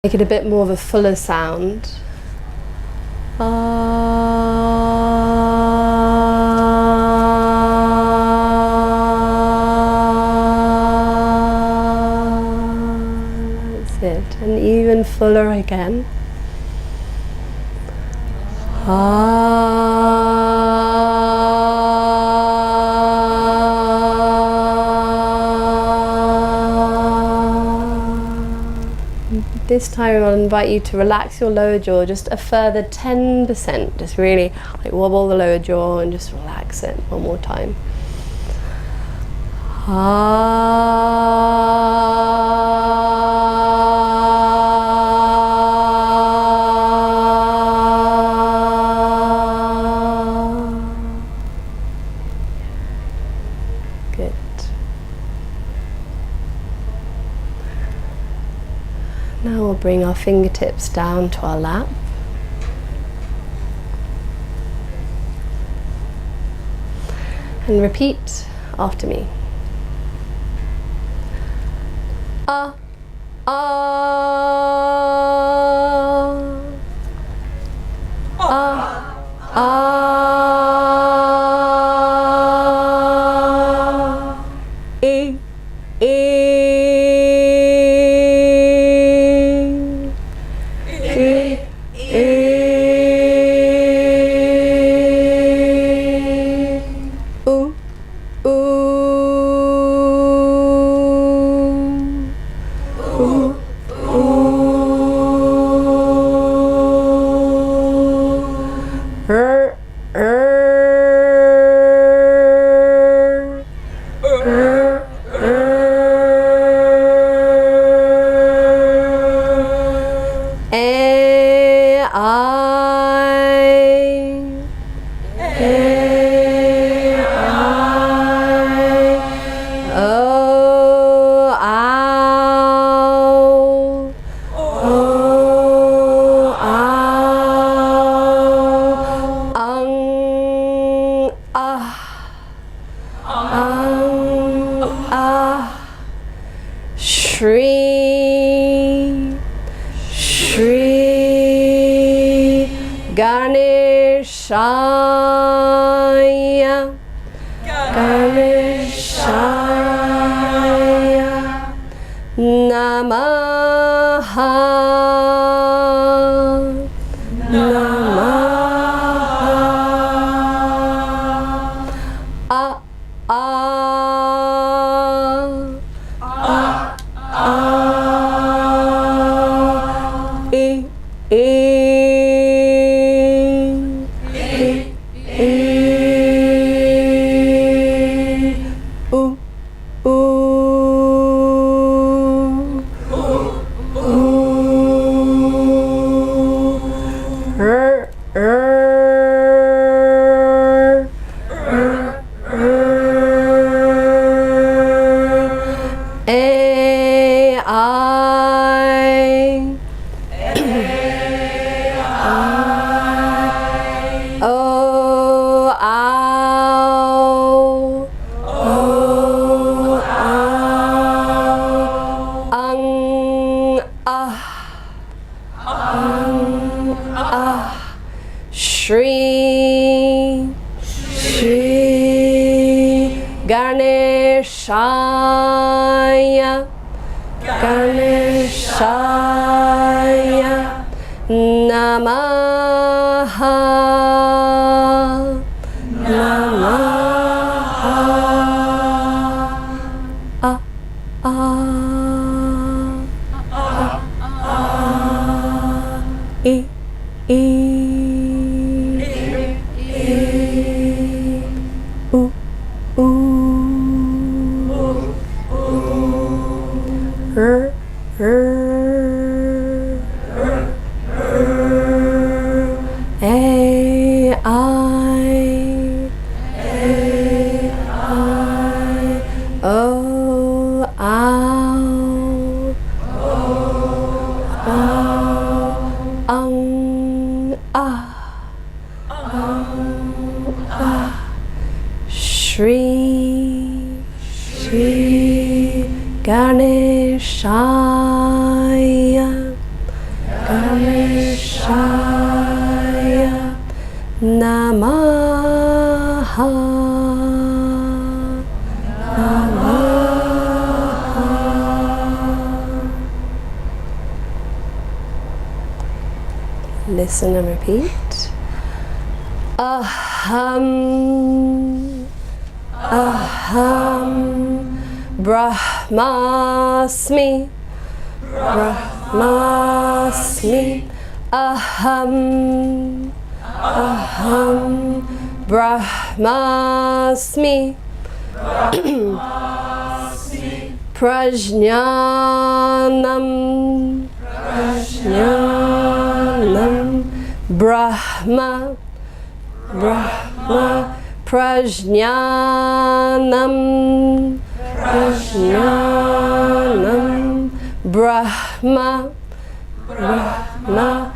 Make it a bit more of a fuller sound. That's it. And even fuller again. This time I'll invite you to relax your lower jaw just a further 10%. Just really like wobble the lower jaw and just relax it one more time. Good. Now we'll bring our fingertips down to our lap. And repeat after me. Ah, ah, ah, ah, e, Shri, Shri Ganeshaya, Ganeshaya Namaha, Namaha. Shri, Shri Ganeshaya, Ganeshaya Namaha, Namaha. Ah, ah, ah, ah, e, e. Shri, Shri Ganeshaya, listen and repeat. Aham, aham, Brahmasmi, Brahmasmi, aham, aham, Brahmasmi, Prajnanam, Prajnanam, Brahma, Brahma, Prajnanam, Prajnanam, Brahma, Brahma,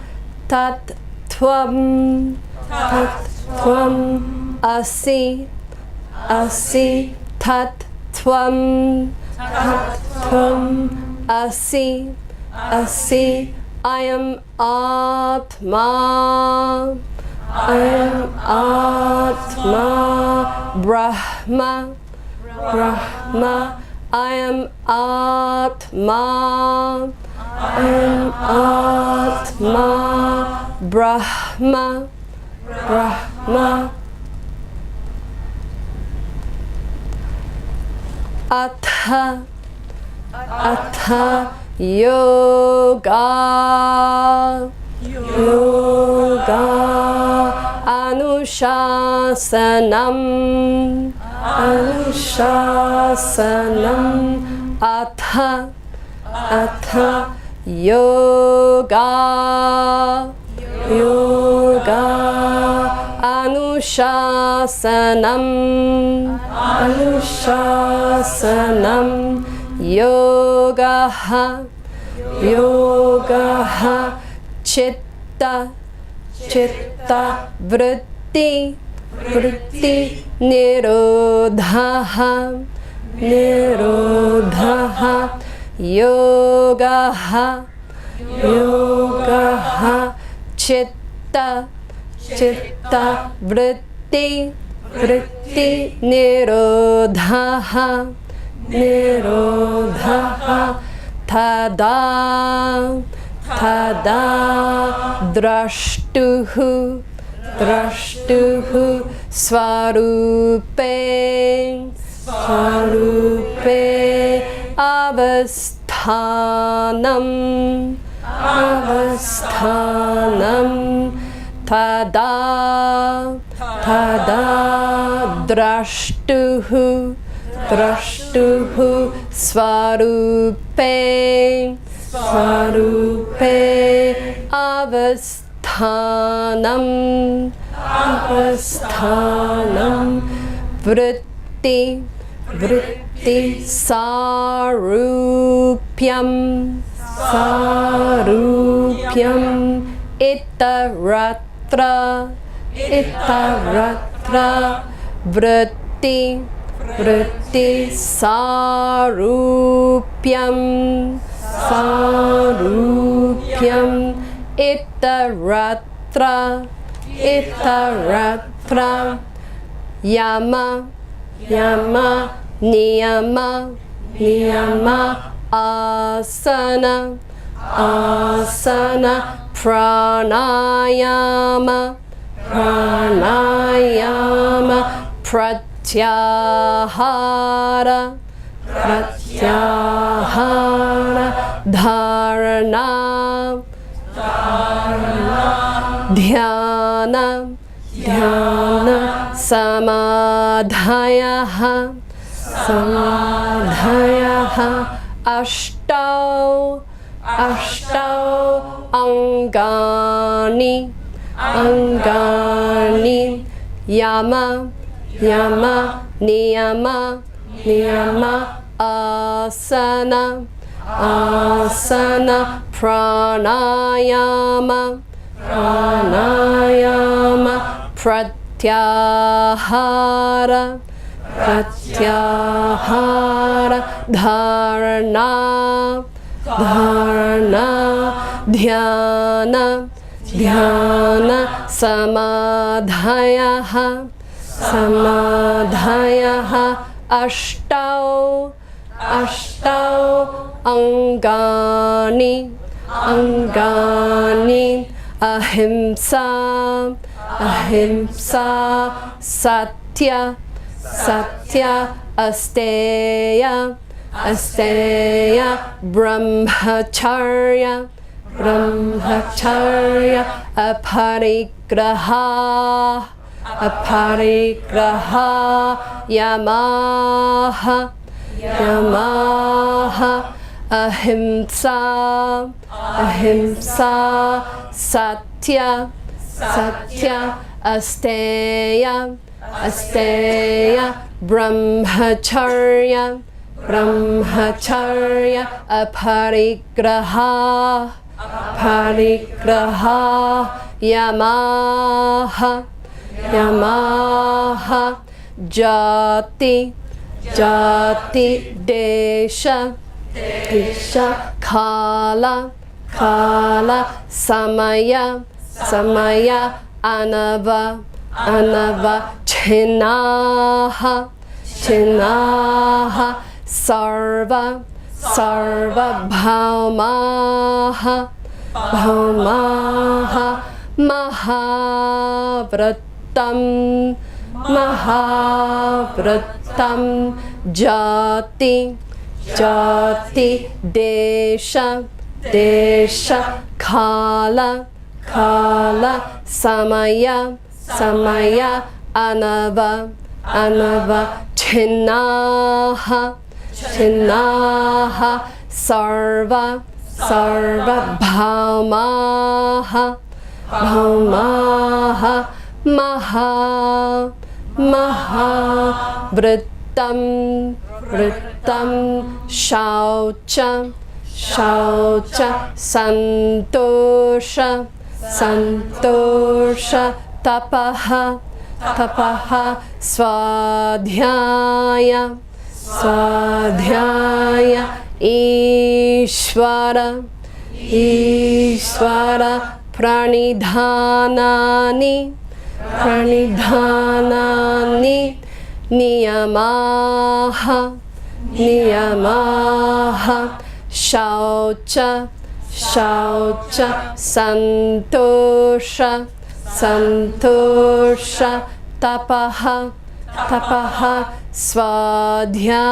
Tattvam, Tattvam, Asi, Asi, Tattvam, Tattvam, Asi, Asi, I am Atma, I am Atma, Brahma, Brahma, I am Atma, I am Atma, Brahma, Brahma. Atha, Atha, Yoga, Yoga, Anushasanam, Anushasanam, Atha, Atha, Yoga, Yoga, Anushasanam, Anushasanam, Yogaha, Yogaha, Chitta, Chitta, Vritti, Vritti, Nirodhaha, Nirodhaha, Yogaha, Yogaha, Chitta, Chitta, Vritti, Vritti, Nirodhaha, Nirodhaha, Tada, Tada, Drashtuhu, Drashtuhu, Svarupe, Svarupe, Avasthanam, Avasthanam, Tada, Tada, Drashtuhu, Drashtuhu, Svarupe, Svarupe, Avasthanam, Avasthanam, Vritti, Vritti, Sarupyam, Sarupyam, Itaratra, Itaratra, Vritti, Vritti, Sarupyam, Sarupyam, Itaratra, Itaratra, Yama, Yama, Niyama, Niyama, Asana, Asana, Pranayama, Pranayama, Pratyahara, Pratyahara, Dharana, Dharana, Dhyana, Dhyana, Samadhayaha, Samadhayaha, Ashtau, Ashtau, Angani, Angani, Yama, Yama, Niyama, Niyama, Asana, Asana, Pranayama, Pranayama, Pratyahara, Pratyahara, Dharana, Dharana, Dhyana, Dhyana, Samadhayaha, Samadhayaha, Ashtau, Ashtau, Angani, Angani, ahimsa, ahimsa, satya, satya, asteya, asteya, brahmacharya, brahmacharya, aparigraha, aparigraha, yamaha, yamaha, ahimsa, ahimsa, satya, satya, asteya, asteya, brahmacharya, brahmacharya, aparigraha, aparigraha, yamaha, yamaha, jati, jati, desha, desha, kala, kala, samaya, samaya, anava, anava, chinaha, chinaha, sarva, sarva, bhaumaha, bhaumaha, mahavratam, mahavratam, jati, jati, desha, desha, kala, kala, samaya, samaya, anava, anava, chinaha, chinaha, sarva, sarva, bhaumaha, bhaumaha, maha, maha, vritam, vritam, shaucha, shaucha, santosha, santosha, tapaha, tapaha, svadhyaya, svadhyaya, ishvara, ishvara, pranidhanani, pranidhanani, niyamaha, niyamaha, shaucha, shaucha, santosha, santosha, tapaha, tapaha, svadhyaya,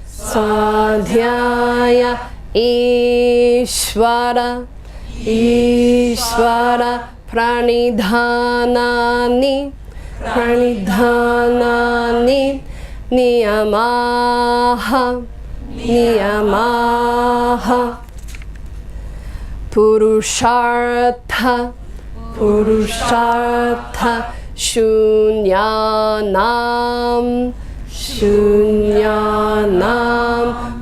svadhyaya, ishvara, ishvara, pranidhanani, pranidhanani, niyamaha, niyamaha, purushartha, purushartha, shunyanam, shunyanam,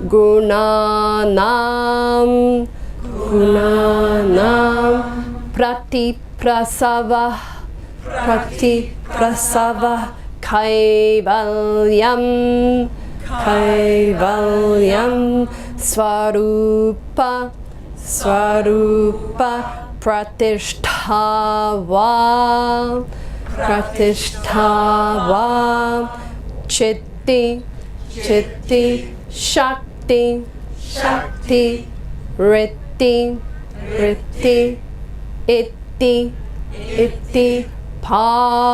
gunanam, gunanam, pratiprasava, pratiprasava, kaivalyam, kaivalyam, swarupa, swarupa, pratishtava, pratishtava, chitti, chitti, shakti, shakti, ritti, ritti, itti, itti, patanjala,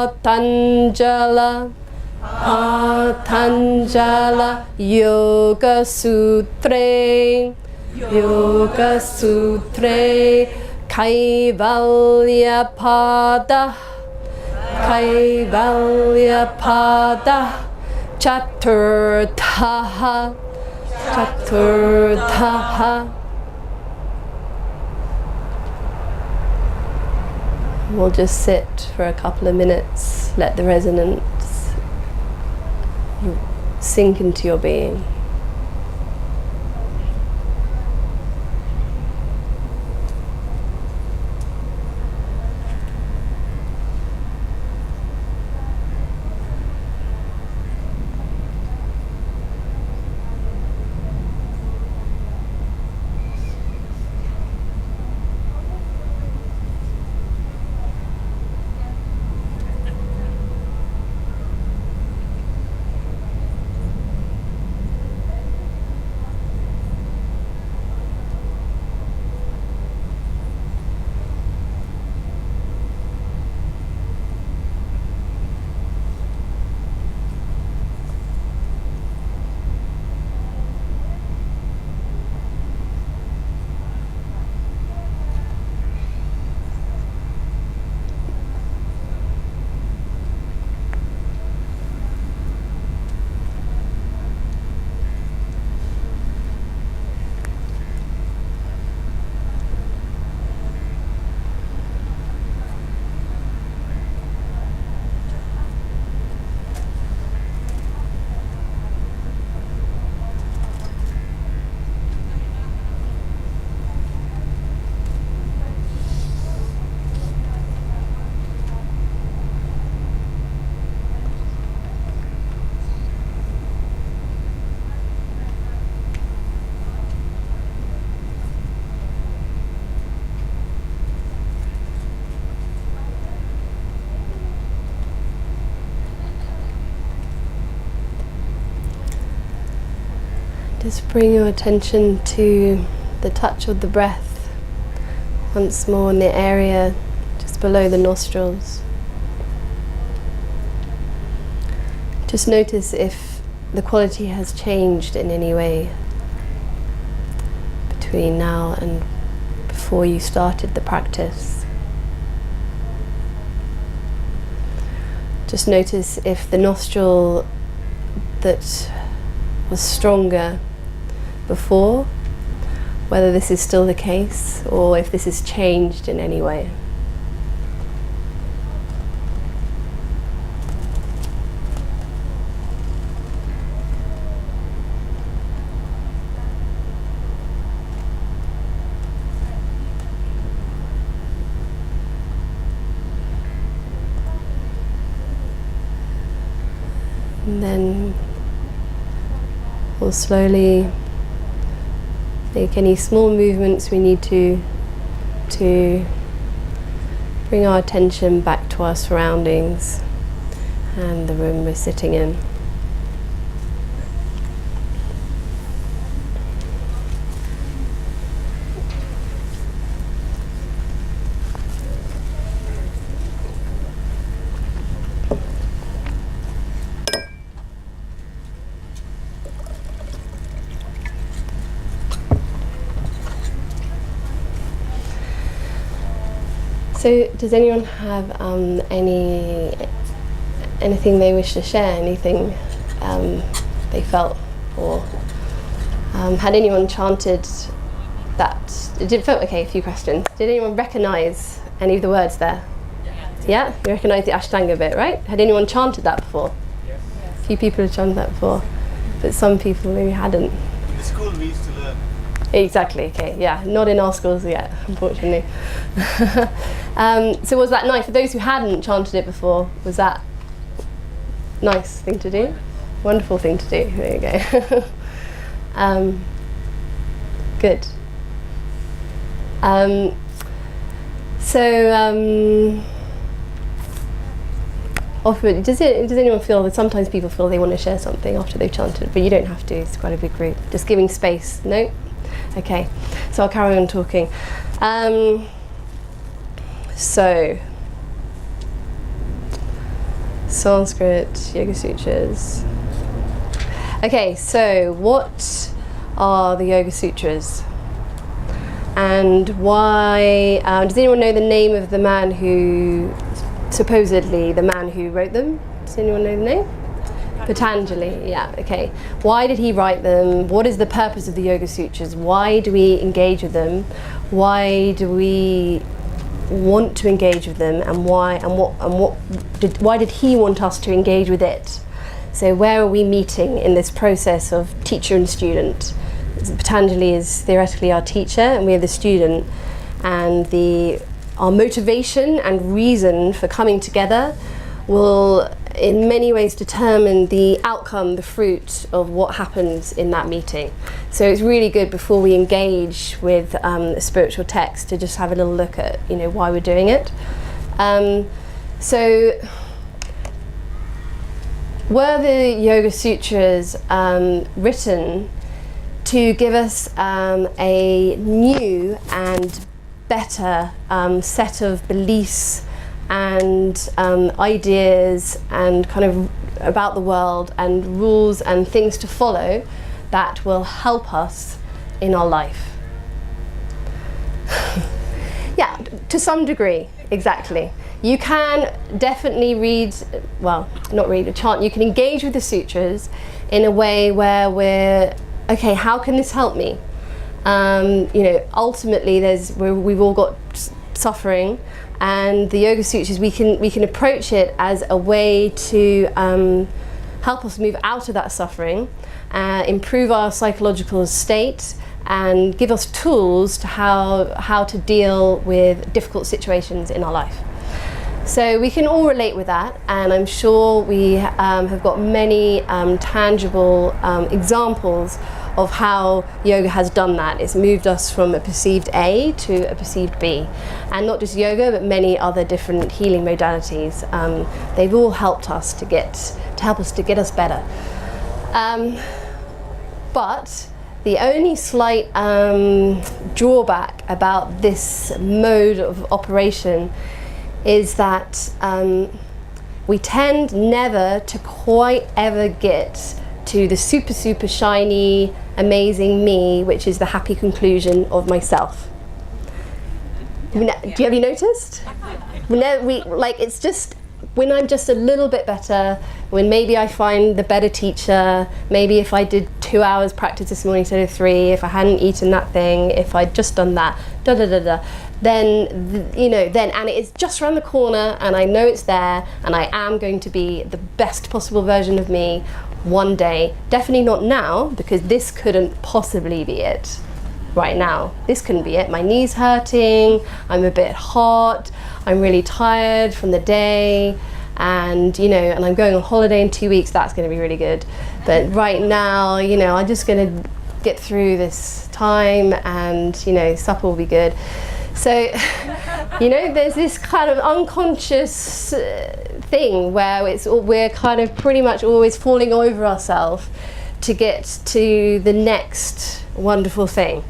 patanjala, yoga sutre, yoga sutre, kaivalya pada, kaivalya pada, chaturthaha, chaturthaha. We'll just sit for a couple of minutes, let the resonance sink into your being. Just bring your attention to the touch of the breath once more in the area just below the nostrils. Just notice if the quality has changed in any way between now and before you started the practice. Just notice if the nostril that was stronger before, whether this is still the case or if this has changed in any way. And then we'll slowly make any small movements we need to bring our attention back to our surroundings and the room we're sitting in. So, does anyone have anything they wish to share? Anything they felt, or had anyone chanted that? Did felt okay? A few questions. Did anyone recognise any of the words there? Yeah, you recognise the Ashtanga bit, right? Had anyone chanted that before? Yes. A few people had chanted that before, but some people maybe hadn't. In the school we used to learn. Exactly, okay, yeah, not in our schools yet, unfortunately. So was that nice? For those who hadn't chanted it before, was that nice thing to do? Wonderful thing to do, there you go. Good. Often, does anyone feel that sometimes people feel they want to share something after they've chanted, but you don't have to, it's quite a big group. Just giving space, no? Okay, so I'll carry on talking. So, Sanskrit, Yoga Sutras. Okay, so what are the Yoga Sutras? And why, does anyone know the name of the man who, supposedly the man who wrote them? Does anyone know the name? Patanjali, yeah, okay. Why did he write them? What is the purpose of the Yoga Sutras? Why do we engage with them? Why do we want to engage with them? And why did he want us to engage with it? So where are we meeting in this process of teacher and student? Patanjali is theoretically our teacher and we are the student, and our motivation and reason for coming together will in many ways determine the outcome, the fruit of what happens in that meeting. So it's really good before we engage with a spiritual text to just have a little look at, why we're doing it. So were the Yoga Sutras written to give us a new and better set of beliefs and ideas and kind of about the world and rules and things to follow that will help us in our life? Yeah, to some degree, exactly. You can definitely chant. You can engage with the sutras in a way where we're, okay, how can this help me? Ultimately we've all got suffering, and the Yoga Sutras, we can approach it as a way to help us move out of that suffering, improve our psychological state, and give us tools to how to deal with difficult situations in our life. So we can all relate with that, and I'm sure we have got many tangible examples of how yoga has done that. It's moved us from a perceived A to a perceived B. And not just yoga, but many other different healing modalities. They've all helped us to help us to get us better. But The only slight drawback about this mode of operation is that we tend never to quite ever get to the super shiny, amazing me, which is the happy conclusion of myself. Have you noticed? It's just when I'm just a little bit better, when maybe I find the better teacher, maybe if I did 2 hours practice this morning instead of 3, if I hadn't eaten that thing, if I'd just done that, then and it's just around the corner, and I know it's there, and I am going to be the best possible version of me one day. Definitely not now, because this couldn't possibly be it. Right now, this couldn't be it. My knee's hurting, I'm a bit hot, I'm really tired from the day, and and I'm going on holiday in 2 weeks. That's going to be really good. But right now, I'm just going to get through this time, and supper will be good. So there's this kind of unconscious thing where we're kind of pretty much always falling over ourselves to get to the next wonderful thing.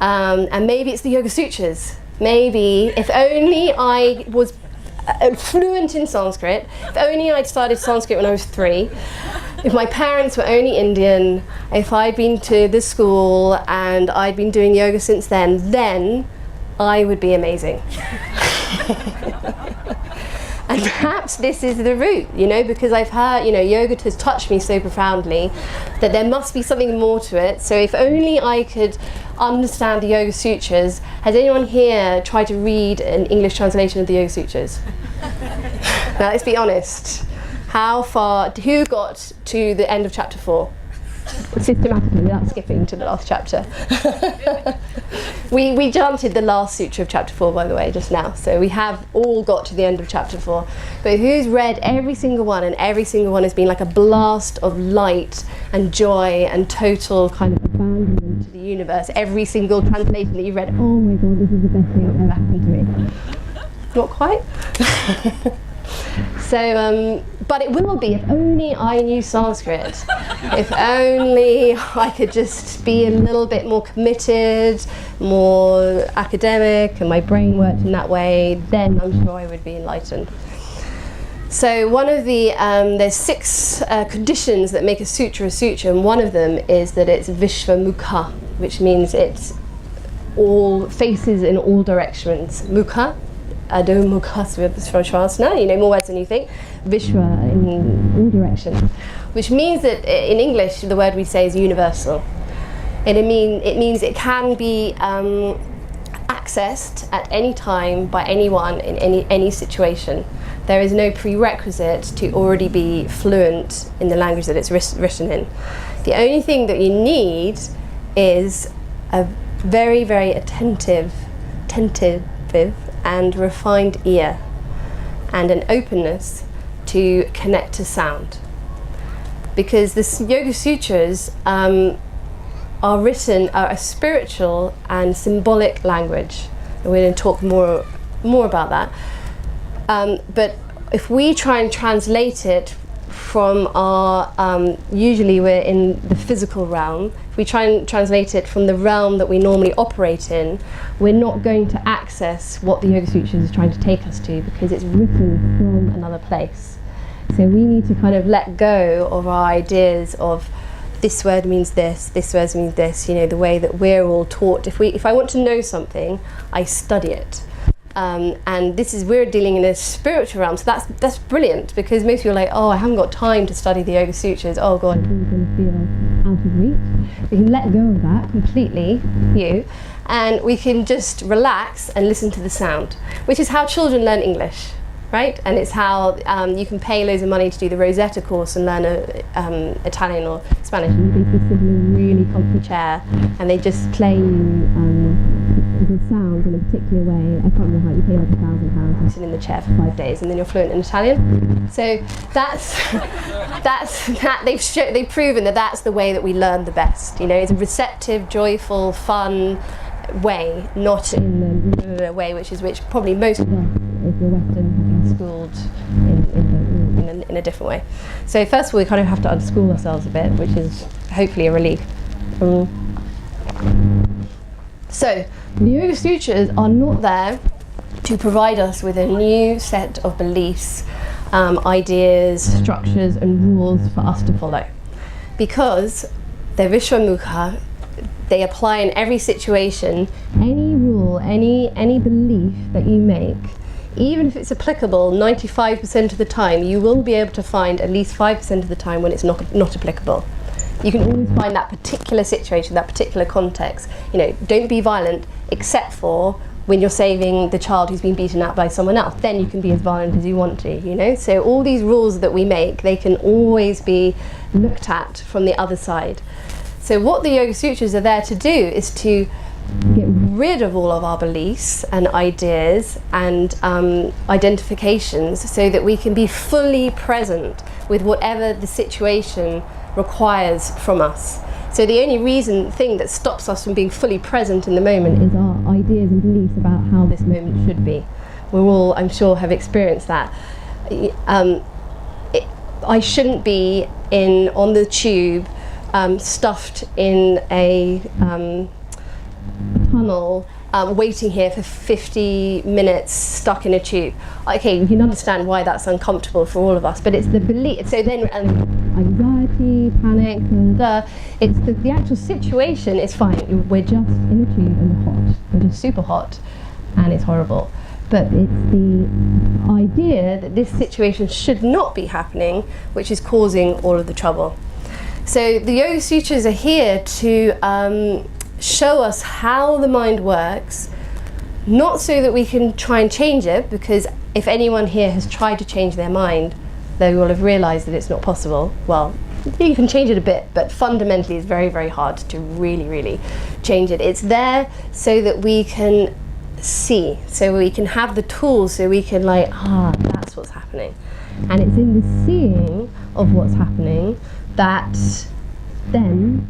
And maybe it's the Yoga Sutras. Maybe if only I was fluent in Sanskrit, if only I'd started Sanskrit when I was 3, if my parents were only Indian, if I'd been to the school and I'd been doing yoga since then I would be amazing. And perhaps this is the route, because I've heard, yoga has touched me so profoundly that there must be something more to it. So if only I could understand the Yoga Sutras. Has anyone here tried to read an English translation of the Yoga Sutras? Now let's be honest. Who got to the end of chapter 4? Systematically, without skipping to the last chapter. We chanted the last sutra of chapter 4, by the way, just now. So we have all got to the end of chapter 4. But who's read every single one, and every single one has been like a blast of light and joy and total kind of abandonment to the universe? Every single translation that you've read, oh my God, this is the best thing that ever happened to me. Not quite. So, but it will be if only I knew Sanskrit. If only I could just be a little bit more committed, more academic, and my brain worked in that way, then I'm sure I would be enlightened. So one of the, there's 6 conditions that make a sutra, and one of them is that it's Vishvamukha, which means it's all faces in all directions. Mukha. Adho Mukha Svanshvasana, more words than you think. Vishwa in all directions, which means that in English the word we say is universal. And it means it can be accessed at any time by anyone in any situation. There is no prerequisite to already be fluent in the language that it's written in. The only thing that you need is a very, very attentive and refined ear, and an openness to connect to sound. Because the Yoga Sutras are a spiritual and symbolic language. And we're going to talk more about that. But if we try and translate it from our, usually we're in the physical realm, if we try and translate it from the realm that we normally operate in, we're not going to access what the Yoga Sutras is trying to take us to, because it's written from another place. So we need to kind of let go of our ideas of this word means this word means this, the way that we're all taught. If I want to know something, I study it. And we're dealing in a spiritual realm, so that's brilliant, because most people are like, oh, I haven't got time to study the Yoga Sutras. Oh God, I'm going to feel out of reach. We can let go of that completely, and we can just relax and listen to the sound, which is how children learn English, right? And it's how you can pay loads of money to do the Rosetta course and learn Italian or Spanish. You basically sit in a really comfy chair, and they just play you the sounds in a particular way. I can't remember how you pay like £1,000. You sit in the chair for 5 days, and then you're fluent in Italian. So that's they've proven that that's the way that we learn the best. It's a receptive, joyful, fun way, not in the way which probably most of us, if you're Western, have been schooled in a different way. So first of all, we kind of have to unschool ourselves a bit, which is hopefully a relief. So the Yoga Sutras are not there to provide us with a new set of beliefs, ideas, structures and rules for us to follow, because they're Vishwamukha. They apply in every situation. Any rule, any belief that you make, even if it's applicable 95% of the time, you will be able to find at least 5% of the time when it's not applicable. You can always find that particular situation, that particular context. Don't be violent, except for when you're saving the child who's been beaten up by someone else. Then you can be as violent as you want to, So all these rules that we make, they can always be looked at from the other side. So what the Yoga Sutras are there to do is to get rid of all of our beliefs and ideas and identifications, so that we can be fully present with whatever the situation requires from us. So the only thing that stops us from being fully present in the moment is our ideas and beliefs about how this moment should be. We all, I'm sure, have experienced that. I shouldn't be on the tube stuffed in a tunnel, waiting here for 50 minutes stuck in a tube. Okay, you can understand why that's uncomfortable for all of us, but it's the belief. So then anxiety, panic, it's the actual situation is fine. We're just in a tube and hot. We're just super hot and it's horrible. But it's the idea that this situation should not be happening which is causing all of the trouble. So the Yoga Sutras are here to show us how the mind works, not so that we can try and change it, because if anyone here has tried to change their mind, they will have realized that it's not possible. Well, you can change it a bit, but fundamentally it's very, very hard to really, really change it. It's there so that we can see, so we can have the tools, so we can that's what's happening. And it's in the seeing of what's happening that then,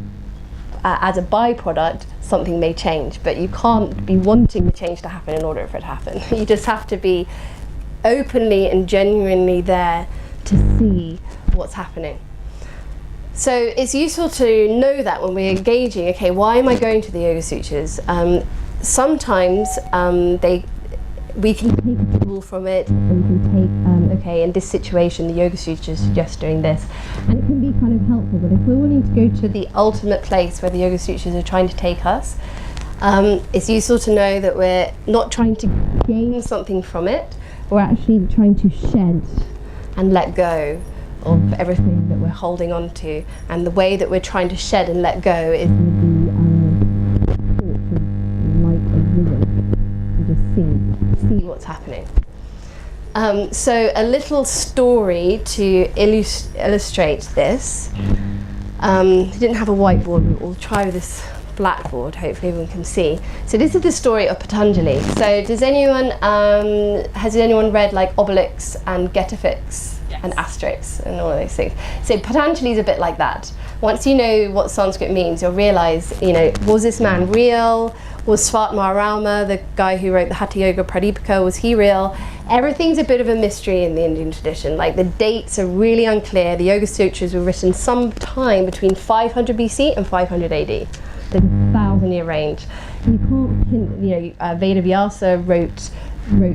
as a byproduct, something may change, but you can't be wanting the change to happen in order for it to happen. You just have to be openly and genuinely there to see what's happening. So it's useful to know that when we're engaging, okay, why am I going to the Yoga Sutras? Sometimes we can take a tool from it, and we can take, okay, in this situation, the Yoga Sutras suggest doing this. And it can be kind of helpful, but if we're wanting to go to the ultimate place where the Yoga Sutras are trying to take us, it's useful to know that we're not trying to gain something from it, we're actually trying to shed and let go of everything that we're holding on to. And the way that we're trying to shed and let go is with the torch of light of vision, to just see what's happening. So a little story to illustrate this. I didn't have a whiteboard, we'll try with this blackboard, hopefully everyone can see. So this is the story of Patanjali. So has anyone read like Obelix and Getafix? Yes. And asterisks and all of those things? So Patanjali is a bit like that. Once you know what Sanskrit means, you'll realise, was this man real? Was Svatmarama, the guy who wrote the Hatha Yoga Pradipika, was he real? Everything's a bit of a mystery in the Indian tradition. Like the dates are really unclear. The Yoga Sutras were written sometime between 500 BC and 500 AD. There's a 1,000-year range. You can't pin, Veda Vyasa wrote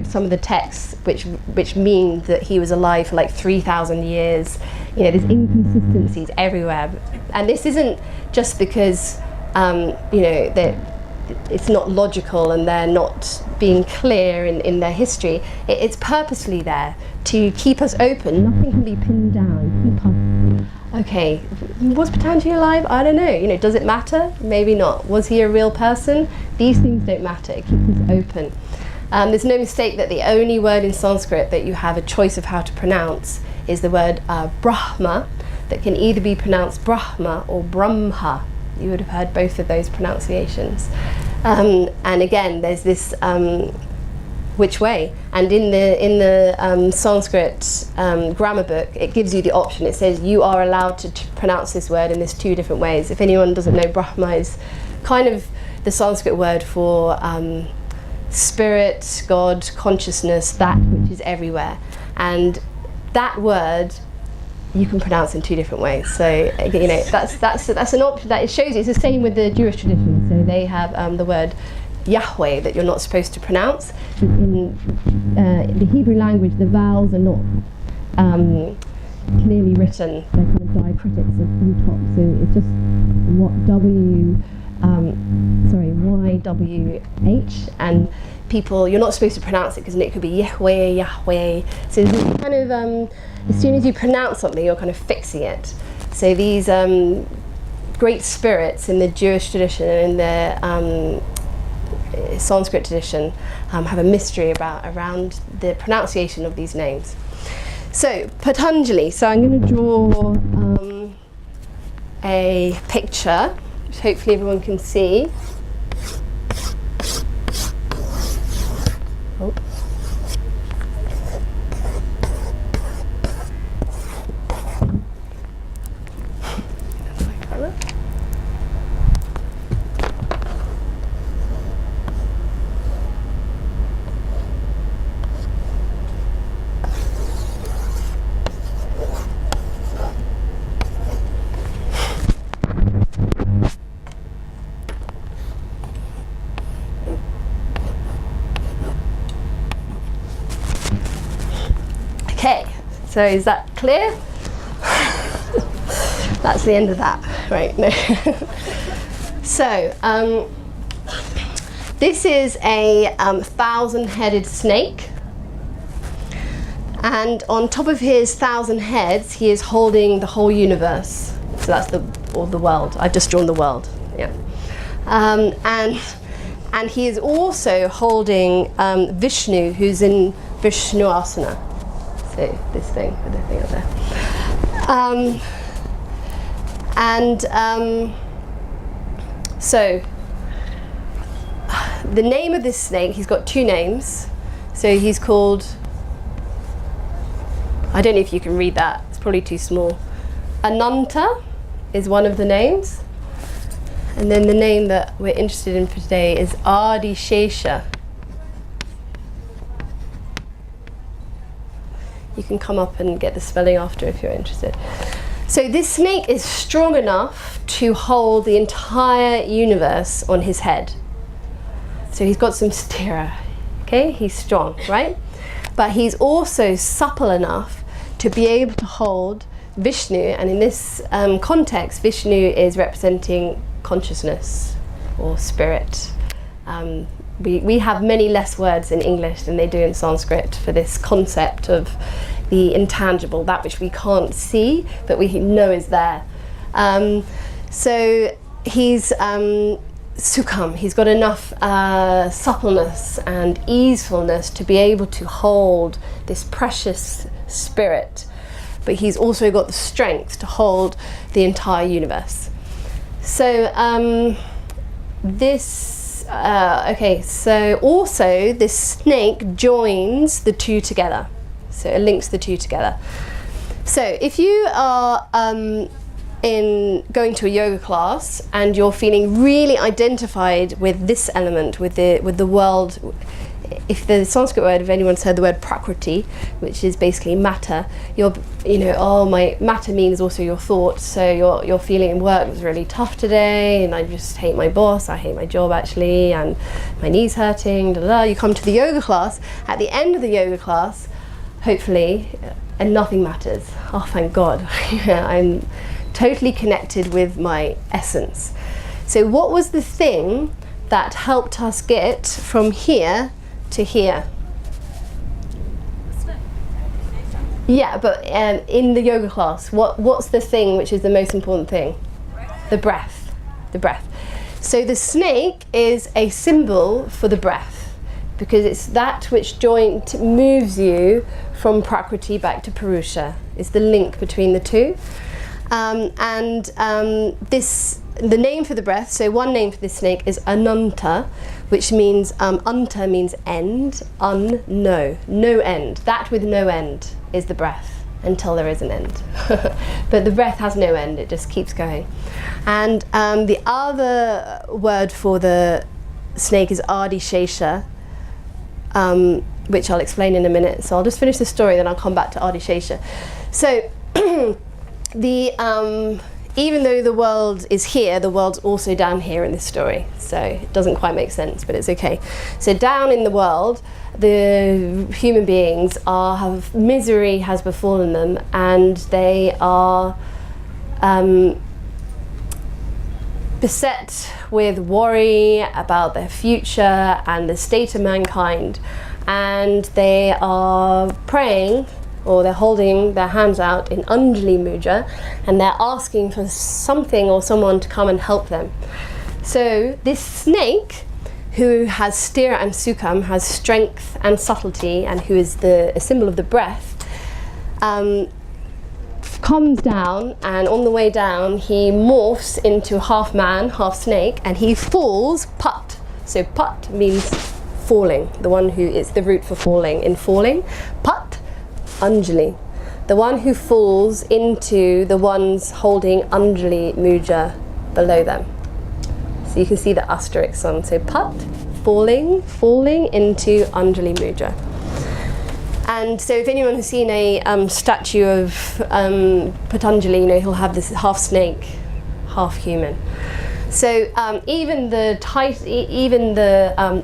some of the texts which mean that he was alive for like 3,000 years. There's inconsistencies everywhere. And this isn't just because, that it's not logical and they're not being clear in their history. It's purposely there to keep us open. Nothing can be pinned down. Okay, was Patanjali alive? I don't know. Does it matter? Maybe not. Was he a real person? These things don't matter. It keeps us open. There's no mistake that the only word in Sanskrit that you have a choice of how to pronounce is the word Brahma, that can either be pronounced Brahma or Brahma. You would have heard both of those pronunciations. And again, there's this which way. And in the Sanskrit grammar book, it gives you the option. It says you are allowed to pronounce this word in these two different ways. If anyone doesn't know, Brahma is kind of the Sanskrit word for spirit, God, consciousness, that which is everywhere. And that word you can pronounce in two different ways. So that's an option. That it shows you it's the same with the Jewish tradition. So they have the word Yahweh that you're not supposed to pronounce. In the Hebrew language, the vowels are not clearly written. They're kind of diacritics on top. So it's just YWH, and people, you're not supposed to pronounce it because it could be Yahweh, Yahweh. So this kind of, as soon as you pronounce something, you're kind of fixing it. So these great spirits in the Jewish tradition and in the Sanskrit tradition have a mystery around the pronunciation of these names. So Patanjali. So I'm going to draw a picture, which hopefully everyone can see. Oh. Okay, so is that clear? That's the end of that, right? No. So, this is a 1,000-headed snake, and on top of his 1,000 heads, he is holding the whole universe. So that's the world. I've just drawn the world. Yeah, and he is also holding Vishnu, who's in Vishnu Asana. So this thing with the thing up there. So the name of this snake, he's got two names. So he's called, I don't know if you can read that, it's probably too small. Ananta is one of the names. And then the name that we're interested in for today is Adi Shesha. You can come up and get the spelling after if you're interested. So this snake is strong enough to hold the entire universe on his head. So he's got some stira, okay? He's strong, right? But he's also supple enough to be able to hold Vishnu, and in this context, Vishnu is representing consciousness or spirit. We have many less words in English than they do in Sanskrit for this concept of the intangible, that which we can't see but we know is there. So he's sukham, he's got enough suppleness and easefulness to be able to hold this precious spirit, but he's also got the strength to hold the entire universe. So so also this snake joins the two together. So it links the two together. So if you are going to a yoga class and you're feeling really identified with this element, with the world, if the Sanskrit word, if anyone's heard the word prakriti, which is basically matter, my matter means also your thoughts. So you're feeling work was really tough today, and I just hate my boss, I hate my job actually, and my knee's hurting, You come to the yoga class, at the end of the yoga class, hopefully, and nothing matters. Oh, thank God. I'm totally connected with my essence. So what was the thing that helped us get from here to here? Yeah, but in the yoga class, what's the thing which is the most important thing? The breath. The breath. So the snake is a symbol for the breath, because it's that which moves you from Prakriti back to Purusha. It's the link between the two. The name for the breath, so one name for this snake is Ananta, which means, anta means end, no end. That with no end is the breath, until there is an end. But the breath has no end, it just keeps going. And the other word for the snake is Adi Shesha, which I'll explain in a minute. So I'll just finish the story, then I'll come back to Adi Shesha. So even though the world is here, the world's also down here in this story. So it doesn't quite make sense, but it's okay. So down in the world, the human beings have misery has befallen them, and they are beset with worry about their future and the state of mankind, and they are praying, or they're holding their hands out in Anjali Mudra, and they're asking for something or someone to come and help them. So this snake, who has sthira and sukham, has strength and subtlety, and who is a symbol of the breath, comes down, and on the way down he morphs into half man, half snake, and he falls, pat. So pat means falling, the one who is the root for falling, in falling. Pat, Anjali, the one who falls into the ones holding Anjali Mudra below them. So you can see the asterisk on, so pat, falling into Anjali Mudra. And so if anyone has seen a statue of Patanjali, he'll have this half snake, half human. So even the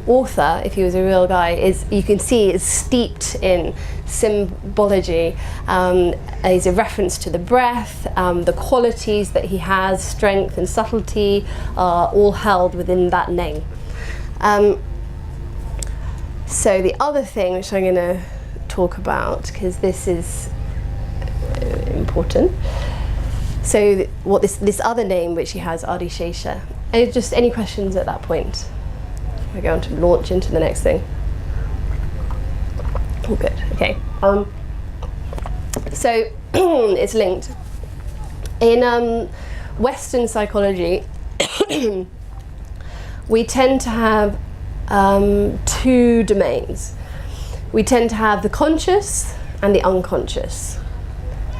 author, if he was a real guy, you can see is steeped in symbology. Is a reference to the breath, the qualities that he has, strength and subtlety, are all held within that name. So the other thing which I'm going to talk about, because this is important. So what this other name which he has, Adishesha. Just any questions at that point? We're going to launch into the next thing. All good. Okay. So it's linked. In Western psychology, we tend to have two domains. We tend to have the conscious and the unconscious,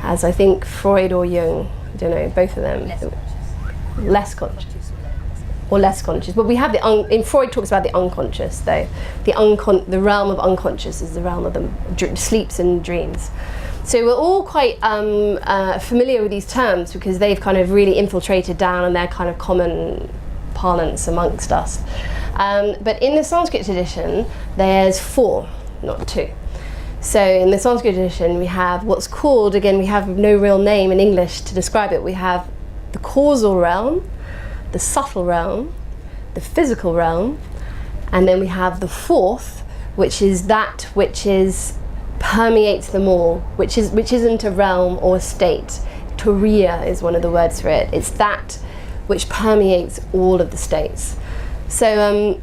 as I think Freud or Jung, I don't know, both of them. Less conscious. Or less conscious. But we have in Freud talks about the unconscious, though. The realm of unconscious is the realm of the sleeps and dreams. So we're all quite familiar with these terms because they've kind of really infiltrated down, and they're kind of common parlance amongst us. But in the Sanskrit tradition, there's 4, not 2. So in the Sanskrit tradition, we have what's called, again, we have no real name in English to describe it. We have the causal realm, the subtle realm, the physical realm, and then we have the 4th, which is that which permeates them all, which isn't a realm or a state. Turiya is one of the words for it. It's that which permeates all of the states. So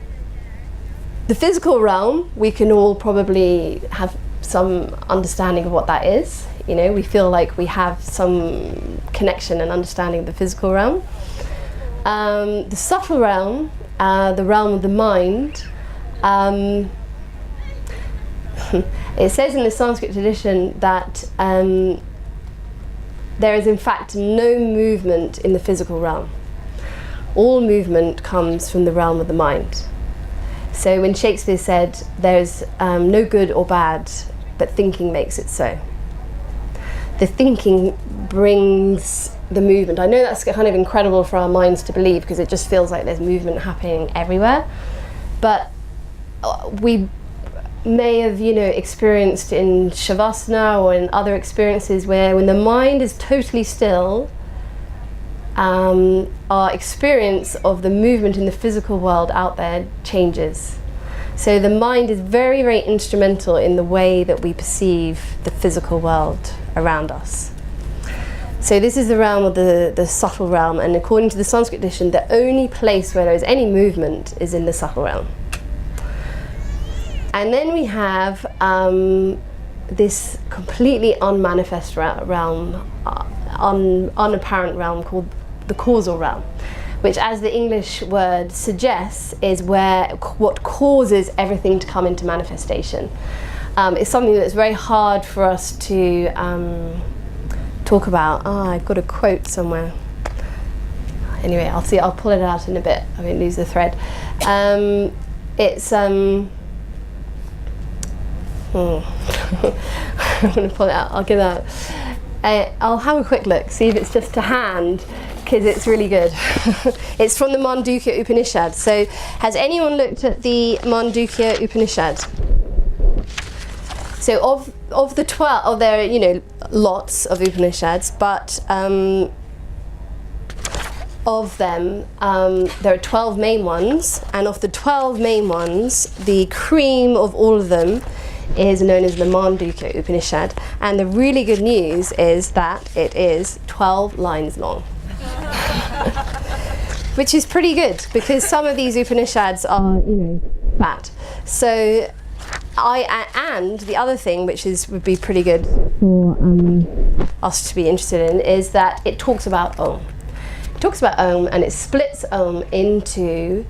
the physical realm, we can all probably have some understanding of what that is. We feel like we have some connection and understanding of the physical realm. The subtle realm, the realm of the mind, it says in the Sanskrit tradition that there is in fact no movement in the physical realm. All movement comes from the realm of the mind. So when Shakespeare said there's no good or bad, but thinking makes it so. The thinking brings the movement. I know that's kind of incredible for our minds to believe, because it just feels like there's movement happening everywhere. But we may have, experienced in Shavasana or in other experiences where when the mind is totally still, our experience of the movement in the physical world out there changes. So the mind is very, very instrumental in the way that we perceive the physical world around us. So this is the realm of the subtle realm, and according to the Sanskrit tradition, the only place where there is any movement is in the subtle realm. And then we have this completely unmanifest realm, unapparent realm called the causal realm, which, as the English word suggests, is what causes everything to come into manifestation. It's something that's very hard for us to talk about. I've got a quote somewhere. Anyway, I'll pull it out in a bit. I won't lose the thread. It's I'm going to pull it out. I'll get it out. I'll have a quick look, see if it's just to hand, because it's really good. It's from the Mandukya Upanishad. So has anyone looked at the Mandukya Upanishad? So of the 12, there are, lots of Upanishads, but of them, there are 12 main ones, and of the 12 main ones, the cream of all of them is known as the Mandukya Upanishad. And the really good news is that it is 12 lines long. Which is pretty good, because some of these Upanishads are, fat. So and the other thing, which would be pretty good for us to be interested in, is that it talks about Om. It talks about Om, and it splits Om into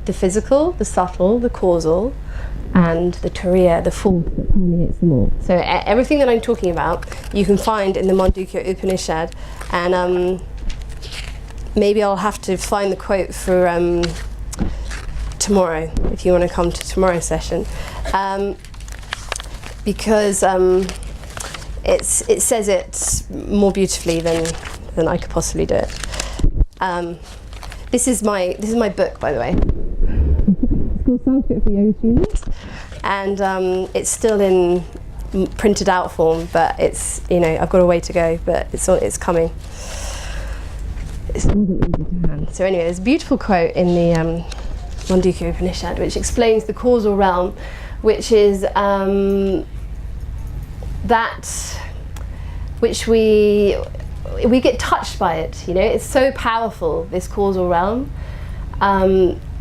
the physical, the subtle, the causal, and the Turiya, the fourth that permeates them all. So everything that I'm talking about, you can find in the Mandukya Upanishad, and maybe I'll have to find the quote for tomorrow, if you want to come to tomorrow's session, because it says it more beautifully than I could possibly do it. This is my book, by the way. It's called Sanskrit for Yoga Students, and it's still in printed out form, but it's I've got a way to go, but it's coming. It wasn't easy to hand. So anyway, there's a beautiful quote in the Mandukya Upanishad which explains the causal realm, which is that which we get touched by it. It's so powerful, this causal realm,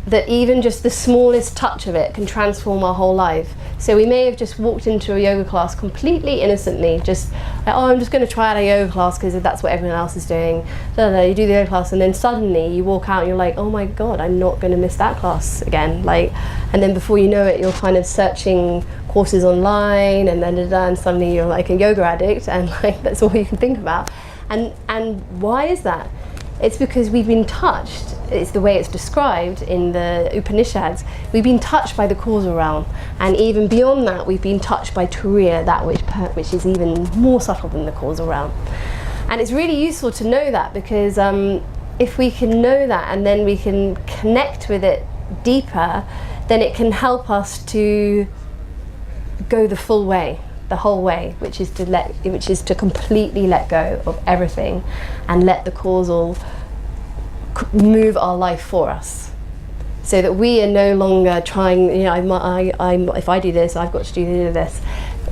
that even just the smallest touch of it can transform our whole life. So we may have just walked into a yoga class completely innocently, just like, I'm just going to try out a yoga class because that's what everyone else is doing. You do the yoga class, and then suddenly you walk out and you're like, oh my god, I'm not going to miss that class again. And then before you know it, you're kind of searching courses online, and suddenly you're like a yoga addict, and that's all you can think about. And why is that? It's because we've been touched. It's the way it's described in the Upanishads. We've been touched by the causal realm, and even beyond that, we've been touched by Turiya, that which is even more subtle than the causal realm. And it's really useful to know that, because if we can know that and then we can connect with it deeper, then it can help us to go the full way, the whole way, which is to completely let go of everything and let the causal move our life for us, so that we are no longer trying. If I do this, I've got to do this.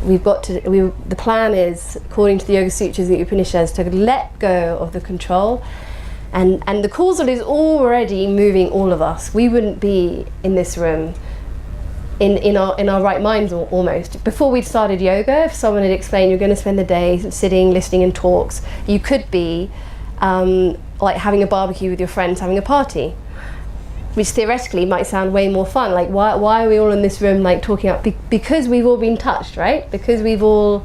The plan is, according to the Yoga Sutras and the Upanishads, to let go of the control, and the causal is already moving all of us. We wouldn't be in this room in our right minds almost. Before we'd started yoga, if someone had explained you're going to spend the day sitting, listening in talks, you could be like having a barbecue with your friends, having a party, which theoretically might sound way more fun. Like, why are we all in this room talking about? Because we've all been touched, right? Because we've all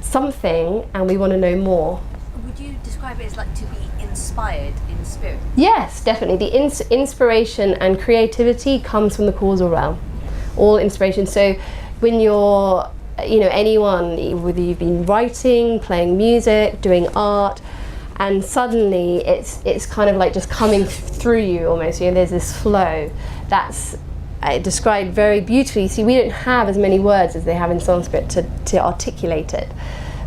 something, and we want to know more. Would you describe it as to be inspired in spirit? Yes, definitely. The inspiration and creativity comes from the causal realm. All inspiration. So when you're, anyone, whether you've been writing, playing music, doing art, and suddenly it's kind of just coming through you almost. There's this flow that's described very beautifully. See, we don't have as many words as they have in Sanskrit to articulate it.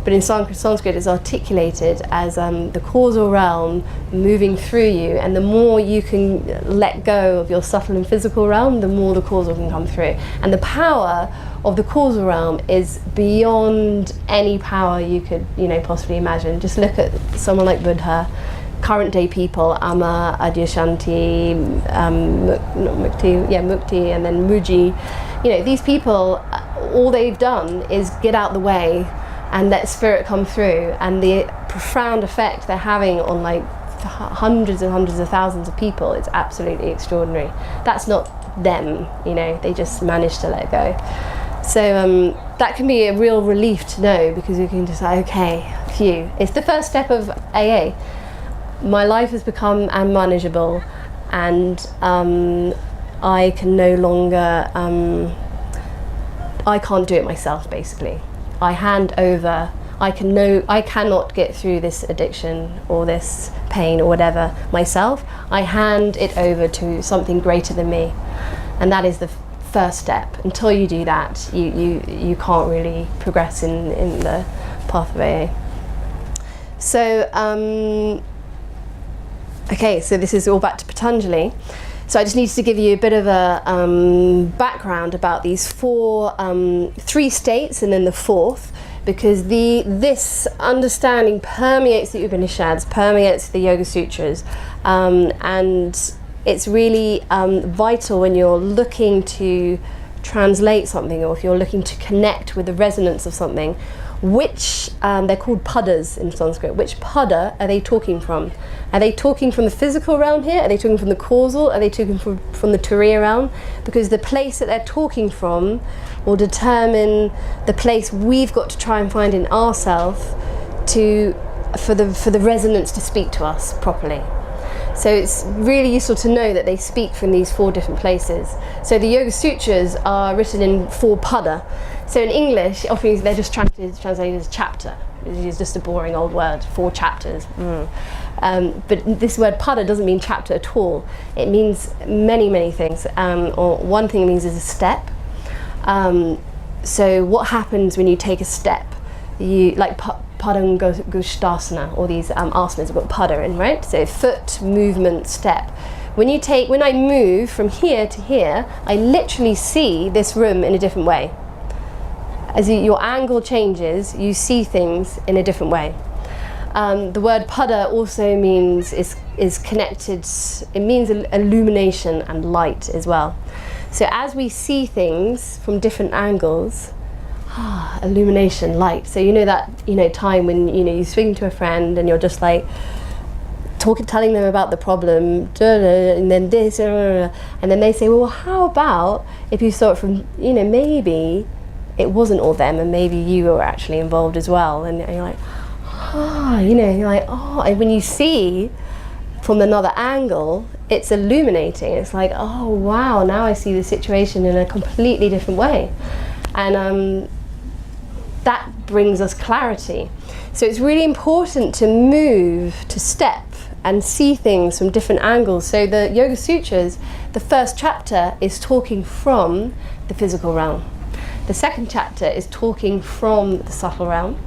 But in Sanskrit, it's articulated as the causal realm moving through you, and the more you can let go of your subtle and physical realm, the more the causal can come through. And the power of the causal realm is beyond any power you could, possibly imagine. Just look at someone like Buddha, current day people, Ama, Adyashanti, Mukti, and then Muji. These people, all they've done is get out the way and let spirit come through, and the profound effect they're having on hundreds and hundreds of thousands of people, it's absolutely extraordinary. That's not them, they just managed to let go. So that can be a real relief to know, because you can just say, okay, phew. It's the first step of AA. My life has become unmanageable, and I can no longer, I can't do it myself, basically. I hand over I cannot get through this addiction or this pain or whatever myself. I hand it over to something greater than me, and that is the first step. Until you do that, you can't really progress in the path of AA. So okay, so this is all back to Patanjali. So I just needed to give you a bit of a background about these three states and then the fourth, because this understanding permeates the Upanishads, permeates the Yoga Sutras, and it's really vital when you're looking to translate something, or if you're looking to connect with the resonance of something, which they're called padas in Sanskrit. Which pada are they talking from? Are they talking from the physical realm here? Are they talking from the causal? Are they talking from the turiya realm? Because the place that they're talking from will determine the place we've got to try and find in ourselves for the resonance to speak to us properly. So it's really useful to know that they speak from these 4 different places. So the Yoga Sutras are written in 4 pada. So in English, often they're just translated as chapter, which is just a boring old word, 4 chapters. But this word pada doesn't mean chapter at all. It means many, many things. Or one thing it means is a step. So what happens when you take a step? Padangusthasana, or these asanas have got pada in, right? So foot, movement, step. When I move from here to here, I literally see this room in a different way. As your angle changes, you see things in a different way. The word pada also means is connected. It means illumination and light as well. So as we see things from different angles, illumination, light. So that time when you're speaking to a friend and you're just like telling them about the problem, and then this, and then they say, well, how about if you saw it from maybe it wasn't all them, and maybe you were actually involved as well, and you're like, and when you see from another angle, it's illuminating. It's like, oh wow, now I see the situation in a completely different way, and that brings us clarity. So it's really important to move, to step, and see things from different angles. So the Yoga Sutras, the first chapter is talking from the physical realm. The second chapter is talking from the subtle realm.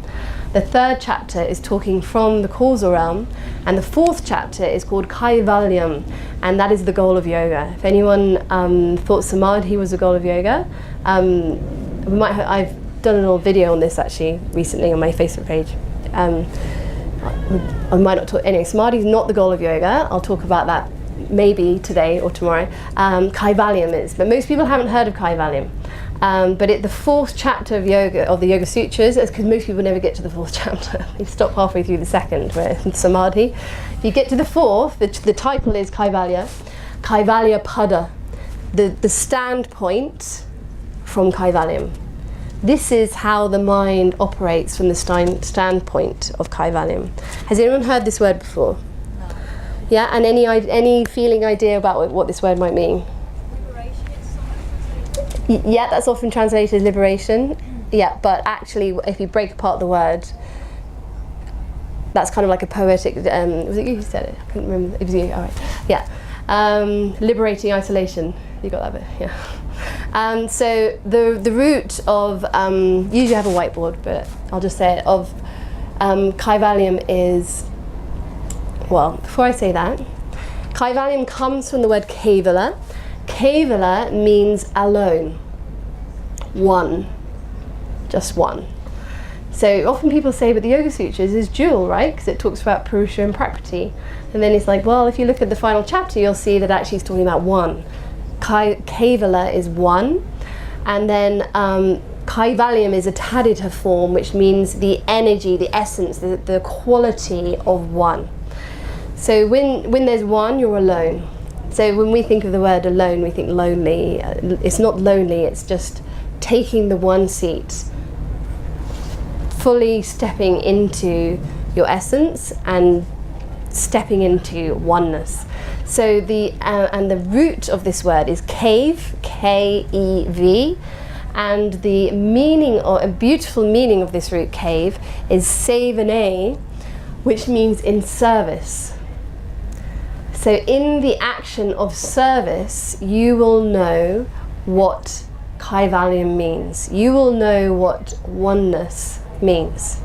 The third chapter is talking from the causal realm. And the fourth chapter is called Kaivalyam, and that is the goal of yoga. If anyone thought Samadhi was the goal of yoga, I've done a little video on this actually recently on my Facebook page. I might not talk, anyway, Samadhi is not the goal of yoga. I'll talk about that maybe today or tomorrow. Kaivalyam is, but most people haven't heard of Kaivalyam. But the fourth chapter of the Yoga Sutras, is because most people never get to the fourth chapter. They stop halfway through the second, where Samadhi. If you get to the fourth, the title is Kaivalya Pada, the standpoint from Kaivalyam. This is how the mind operates from the standpoint of Kaivalyam. Has anyone heard this word before? No. Yeah, and any feeling idea about what this word might mean? Yeah, that's often translated as liberation. Yeah, but actually, if you break apart the word, that's kind of like a poetic. Was it you who said it? I couldn't remember. It was you. All right. Yeah. Liberating isolation. You got that bit? Yeah. So the root of usually I have a whiteboard, but I'll just say it. Of Kaivalyam is, well, before I say that, Kaivalyam comes from the word Kevala. Kevala means alone, one, just one. So often people say, but the Yoga Sutras is dual, right? Because it talks about Purusha and Prakriti. And then it's like, well, if you look at the final chapter, you'll see that actually it's talking about one. Kevala is one. And then Kaivalyam is a Tadita form, which means the energy, the essence, the quality of one. So when there's one, you're alone. So when we think of the word alone, we think lonely. It's not lonely, it's just taking the one seat, fully stepping into your essence and stepping into oneness. So the root of this word is cave, K-E-V, And the meaning, or a beautiful meaning of this root cave, is sevane, which means in service. So in the action of service, you will know what kaivalyam means. You will know what oneness means.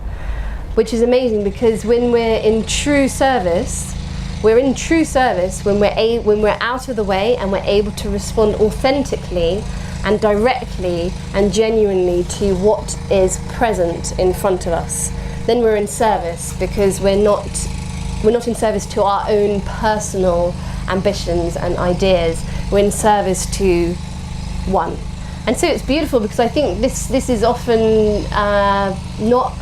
Which is amazing, because when we're in true service, when we're out of the way and we're able to respond authentically and directly and genuinely to what is present in front of us. Then we're in service, because we're not in service to our own personal ambitions and ideas. We're in service to one. And so it's beautiful, because I think this is often not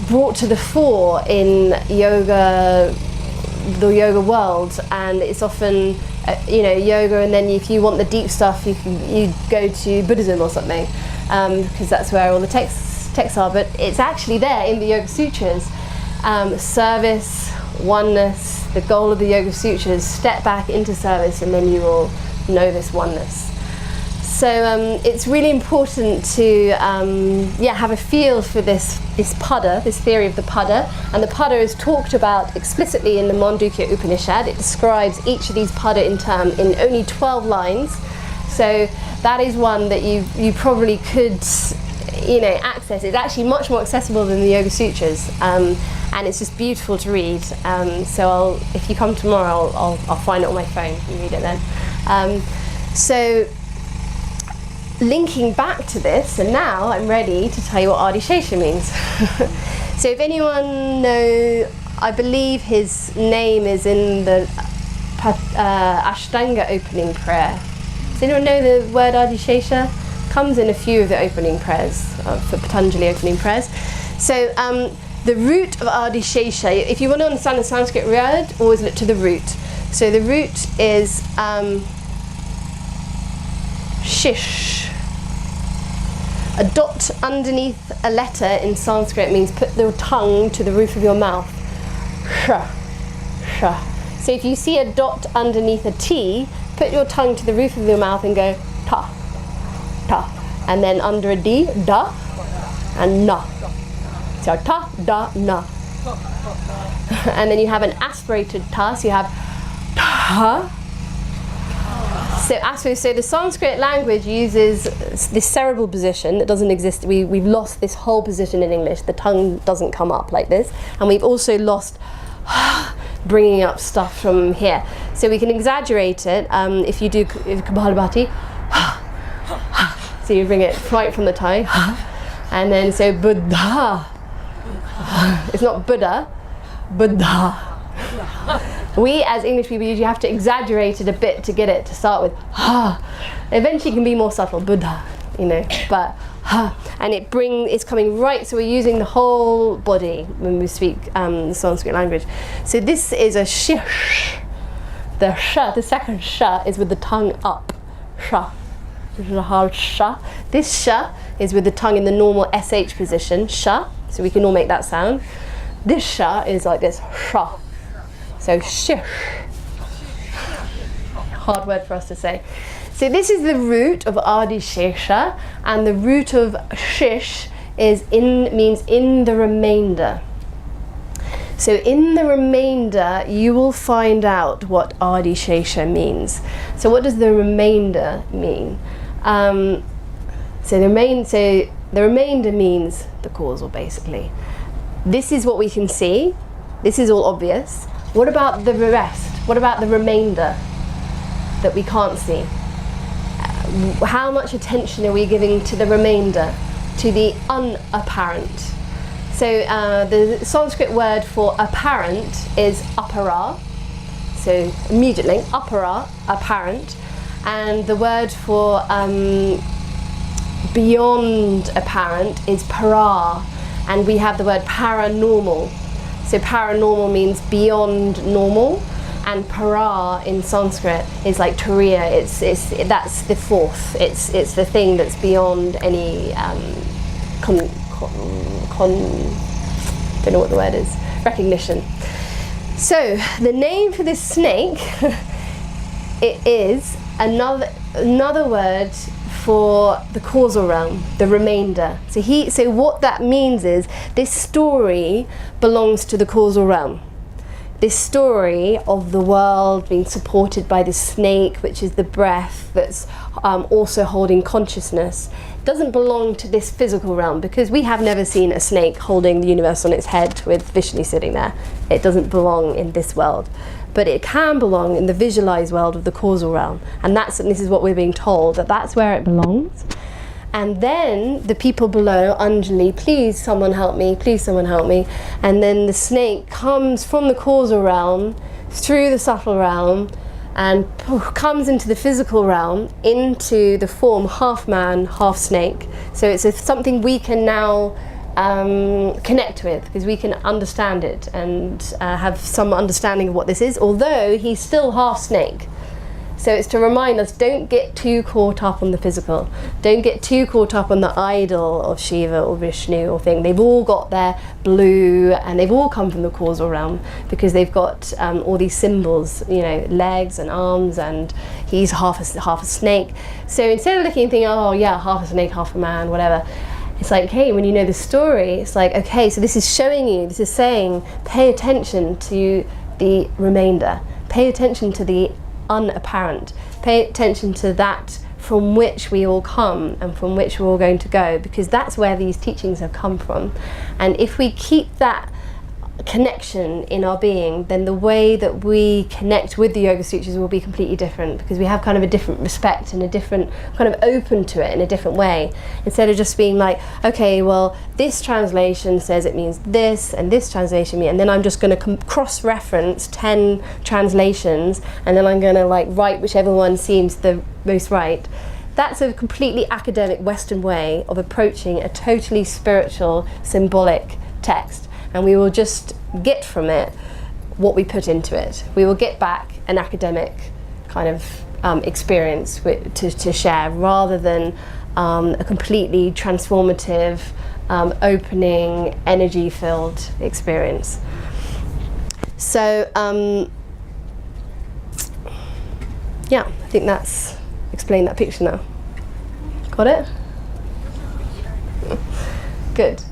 brought to the fore in yoga, the yoga world, and it's often yoga, and then if you want the deep stuff, you go to Buddhism or something, because that's where all the texts are. But it's actually there in the Yoga Sutras. Service, oneness, the goal of the Yoga Sutras. Step back into service, and then you will know this oneness. So it's really important to have a feel for this pada, this theory of the pada. And the pada is talked about explicitly in the Mandukya Upanishad. It describes each of these pada in turn in only 12 lines. So that is one that you probably could access. It's actually much more accessible than the Yoga Sutras, and it's just beautiful to read. So if you come tomorrow, I'll find it on my phone and read it then. So linking back to this, and now I'm ready to tell you what Adishesha means. So if anyone know, I believe his name is in the Ashtanga opening prayer. Does anyone know the word Adishesha? Comes in a few of the opening prayers, for Patanjali opening prayers. So the root of Adishesha, if you want to understand the Sanskrit word, always look to the root. So the root is shish. A dot underneath a letter in Sanskrit means put the tongue to the roof of your mouth. Sha, sha. So if you see a dot underneath a T, put your tongue to the roof of your mouth and go ta, ta. And then under a D, da, and na. So ta, da, na. And then you have an aspirated ta, so you have ta. So the Sanskrit language uses this cerebral position that doesn't exist. We've lost this whole position in English. The tongue doesn't come up like this. And we've also lost bringing up stuff from here. So we can exaggerate it if you do Kapalabhati. So you bring it right from the tongue. And then so Buddha. It's not Buddha, Buddha. We as English people usually have to exaggerate it a bit to get it to start with ha. Eventually it can be more subtle, Buddha, but ha. And it's coming right, so we're using the whole body when we speak the Sanskrit language. So this is a shish. The sha, the second sha is with the tongue up. Sha. Sha. This sha is with the tongue in the normal sh position, sha. So we can all make that sound. This sha is like this, sha. So shish. Hard word for us to say. So this is the root of Adishesha, and the root of shish means in the remainder. So in the remainder, you will find out what Adishesha means. So what does the remainder mean? So the remainder means the causal, basically. This is what we can see. This is all obvious. What about the rest? What about the remainder that we can't see? How much attention are we giving to the remainder, to the unapparent? So the Sanskrit word for apparent is apara. So immediately, apara, apparent. And the word for beyond apparent is para. And we have the word paranormal. So paranormal means beyond normal, and para in Sanskrit is like turiya. That's the fourth. It's the thing that's beyond any don't know what the word is, recognition. So the name for this snake, it is another word for the causal realm, the remainder. So what that means is this story belongs to the causal realm. This story of the world being supported by this snake, which is the breath that's also holding consciousness, doesn't belong to this physical realm, because we have never seen a snake holding the universe on its head with Vishnu sitting there. It doesn't belong in this world. But it can belong in the visualized world of the causal realm. And this is what we're being told, that that's where it belongs. And then the people below, Anjali, please someone help me, please someone help me. And then the snake comes from the causal realm, through the subtle realm, and comes into the physical realm, into the form half man, half snake. So it's something we can now connect with, because we can understand it and have some understanding of what this is, although he's still half snake. So it's to remind us, don't get too caught up on the physical. Don't get too caught up on the idol of Shiva or Vishnu or thing. They've all got their blue, and they've all come from the causal realm, because they've got all these symbols, legs and arms, and he's half a snake. So instead of looking and thinking, oh yeah, half a snake, half a man, whatever, it's like, hey, when you know the story, it's like, okay, so this is showing you, this is saying, pay attention to the remainder. Pay attention to the unapparent. Pay attention to that from which we all come and from which we're all going to go, because that's where these teachings have come from. And if we keep that connection in our being, then the way that we connect with the Yoga Sutras will be completely different, because we have kind of a different respect and a different kind of open to it in a different way, instead of just being like, okay, well, this translation says it means this, and this translation means, and then I'm just going to cross-reference 10 translations, and then I'm going to write whichever one seems the most right. That's a completely academic Western way of approaching a totally spiritual, symbolic text. And we will just get from it what we put into it. We will get back an academic kind of experience to share, rather than a completely transformative, opening, energy-filled experience. So, yeah, I think that's explained that picture now. Got it? Good.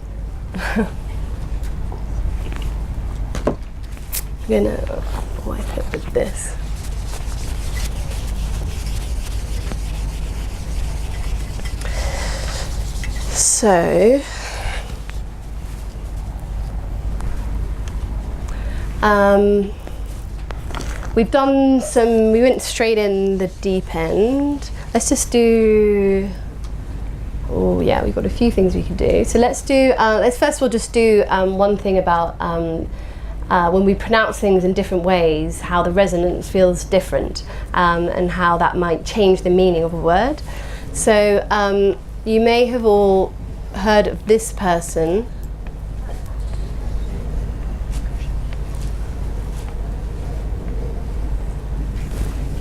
I'm gonna wipe it with this. So, we've done we went straight in the deep end. Let's just do, oh yeah, we've got a few things we can do. So let's first of all just do one thing about when we pronounce things in different ways, how the resonance feels different, and how that might change the meaning of a word. So you may have all heard of this person.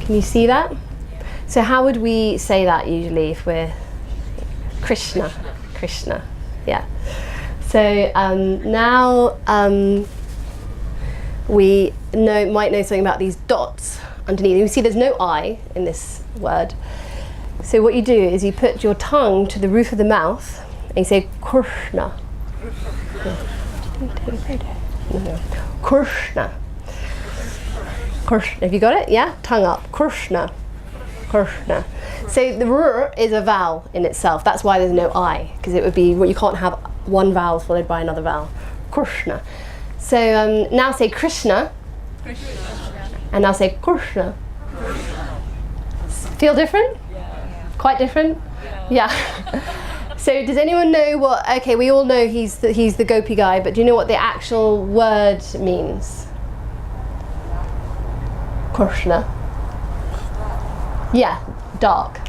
Can you see that? So how would we say that usually if we're Krishna? Krishna, yeah. So now we might know something about these dots underneath. You see there's no I in this word. So what you do is you put your tongue to the roof of the mouth and you say Krishna. Krishna. Krishna. Have you got it? Yeah? Tongue up. Krishna. Krishna. So the R is a vowel in itself. That's why there's no I, because it would be, you can't have one vowel followed by another vowel. Krishna. So now say Krishna. Krishna. And now say Krishna. Krishna. Feel different? Yeah. Quite different? Yeah. So does anyone know what, okay, we all know he's the gopi guy, but do you know what the actual word means? Krishna. Yeah, dark.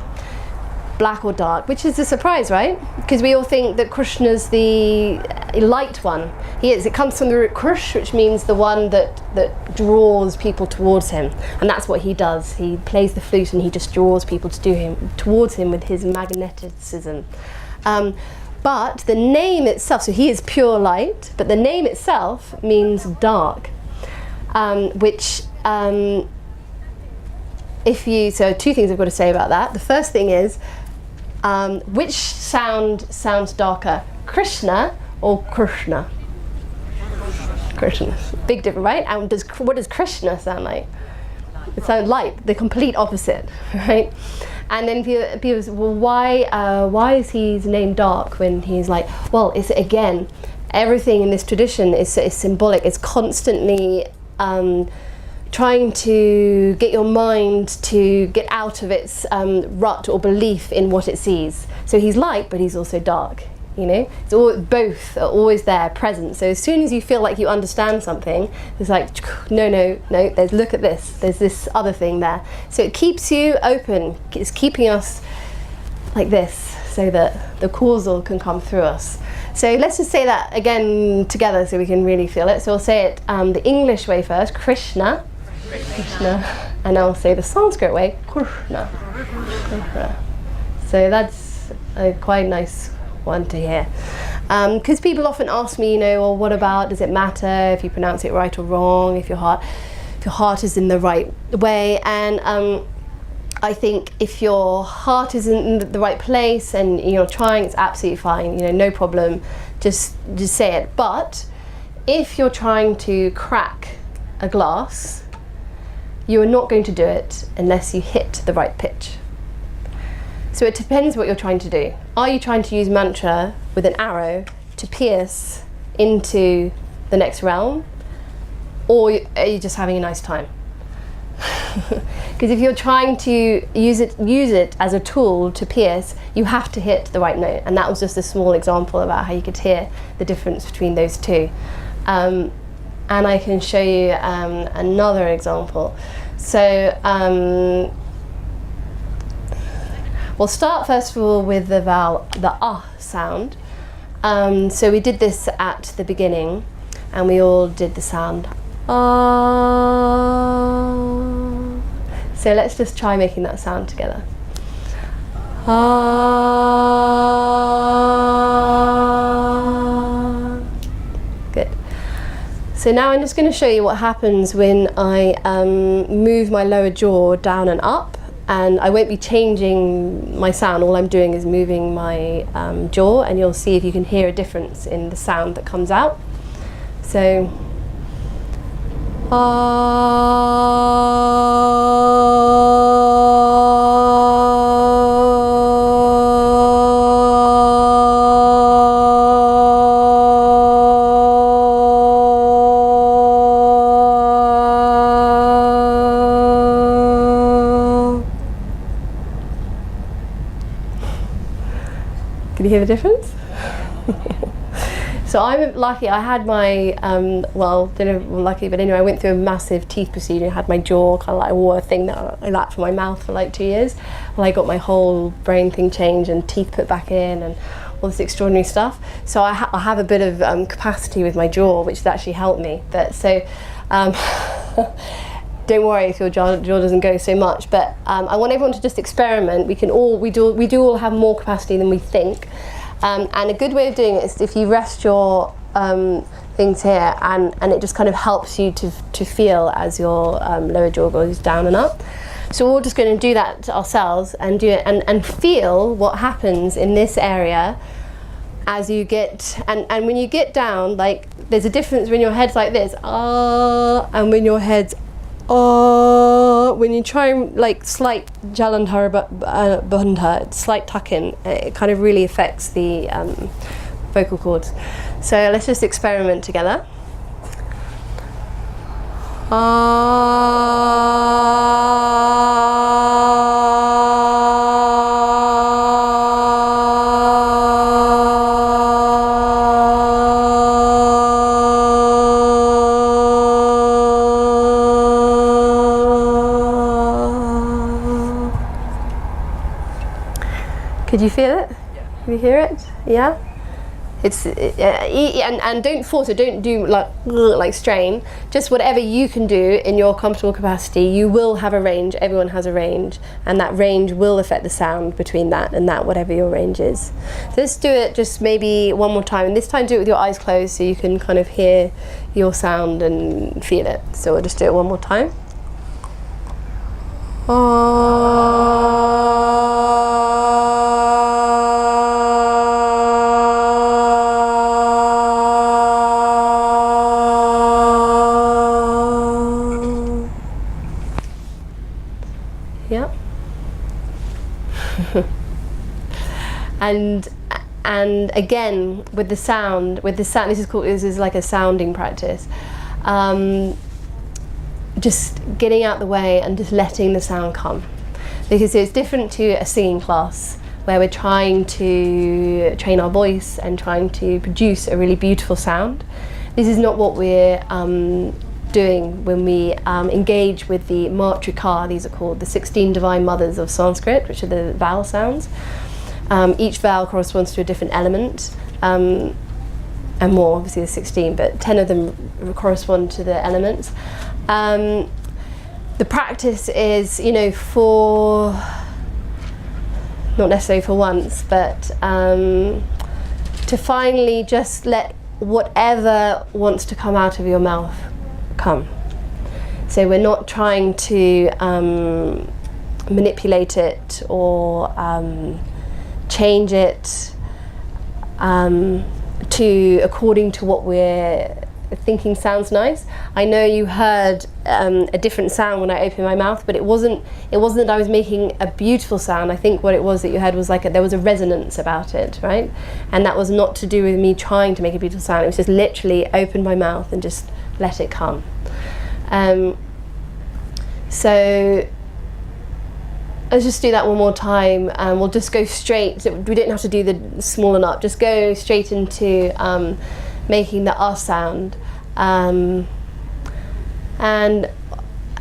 Black or dark, which is a surprise, right? Because we all think that Krishna's the light one. He is. It comes from the root Krish, which means the one that draws people towards him. And that's what he does. He plays the flute and he just draws people towards him with his magnetism. But the name itself, so he is pure light, but the name itself means dark, which so two things I've got to say about that. The first thing is, Which sound sounds darker, Krishna or Krishna? Krishna. Big difference, right? And what does Krishna sound like? It sounds light, the complete opposite, right? And then people say, well, why is his name dark when he's like, well, it's again, everything in this tradition is symbolic. It's constantly trying to get your mind to get out of its rut or belief in what it sees. So he's light, but he's also dark. You know, it's both are always there, present. So as soon as you feel like you understand something, it's like, no. Look at this. There's this other thing there. So it keeps you open. It's keeping us like this, so that the causal can come through us. So let's just say that again together, so we can really feel it. So we'll say it the English way first, Krishna, and I'll say the Sanskrit way, Krishna. So that's a quite nice one to hear, because people often ask me, you know, well, what about, does it matter if you pronounce it right or wrong, if your heart is in the right way? And I think if your heart is in the right place and you're trying, it's absolutely fine, you know, no problem, just say it. But if you're trying to crack a glass, you are not going to do it unless you hit the right pitch. So it depends what you're trying to do. Are you trying to use mantra with an arrow to pierce into the next realm? Or are you just having a nice time? Because if you're trying to use it as a tool to pierce, you have to hit the right note. And that was just a small example about how you could hear the difference between those two. And I can show you another example. So, we'll start first of all with the vowel, the sound. So we did this at the beginning, and we all did the sound So let's just try making that sound together. Good. So now I'm just going to show you what happens when I move my lower jaw down and up. And I won't be changing my sound, all I'm doing is moving my jaw, and you'll see if you can hear a difference in the sound that comes out. So, can you hear the difference? So I'm lucky, I had my, well, don't know lucky, but anyway, I went through a massive teeth procedure. I had my jaw, kind of like, I wore a thing that I lapped for my mouth for like 2 years. Well, I got my whole brain thing changed and teeth put back in and all this extraordinary stuff. So I have a bit of capacity with my jaw, which has actually helped me. But so, don't worry if your jaw doesn't go so much, but I want everyone to just experiment. We do all have more capacity than we think. And a good way of doing it is if you rest your things here, and it just kind of helps you to feel as your lower jaw goes down and up. So we're just going to do that ourselves and do it and feel what happens in this area as you get, and when you get down, like there's a difference when your head's like this, and when your head's when you try and like slight Jalandhara Bandha, slight tuck in, it kind of really affects the vocal cords. So let's just experiment together. Could you feel it? Yeah. Can you hear it? Yeah? It's and don't force it, don't do like strain, just whatever you can do in your comfortable capacity. You will have a range, everyone has a range, and that range will affect the sound between that and that, whatever your range is. So let's do it just maybe one more time, and this time do it with your eyes closed so you can kind of hear your sound and feel it. So we'll just do it one more time. Oh. and again with the sound, this is like a sounding practice. Just getting out the way and just letting the sound come, because it's different to a singing class where we're trying to train our voice and trying to produce a really beautiful sound. This is not what we're doing when we engage with the matrika. These are called the 16 divine mothers of Sanskrit, which are the vowel sounds. Each vowel corresponds to a different element, and more, obviously the 16, but 10 of them correspond to the elements. The practice is, for, not necessarily for once, but to finally just let whatever wants to come out of your mouth come. So we're not trying to manipulate it or change it according to what we're thinking sounds nice. I know you heard a different sound when I opened my mouth, but it wasn't that I was making a beautiful sound. I think what it was that you heard was there was a resonance about it, right? And that was not to do with me trying to make a beautiful sound. It was just literally open my mouth and just let it come. So let's just do that one more time, and we'll just go straight. We don't have to do the smaller up. Just go straight into making the R sound, and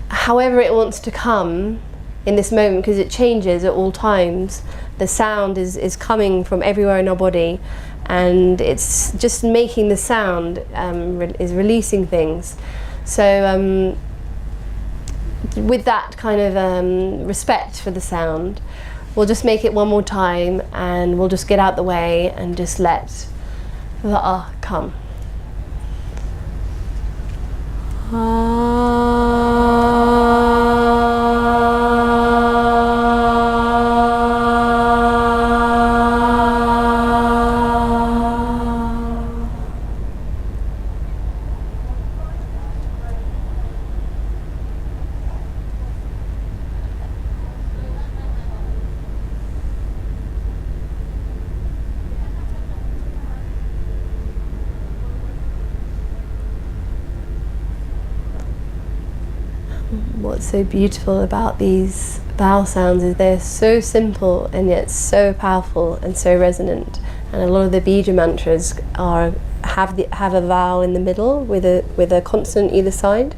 however it wants to come in this moment, because it changes at all times. The sound is coming from everywhere in our body, and it's just making the sound, is releasing things. So with that kind of respect for the sound, we'll just make it one more time, and we'll just get out the way and just let the ah come. What's so beautiful about these vowel sounds is they're so simple and yet so powerful and so resonant. And a lot of the bija mantras have a vowel in the middle with a consonant either side.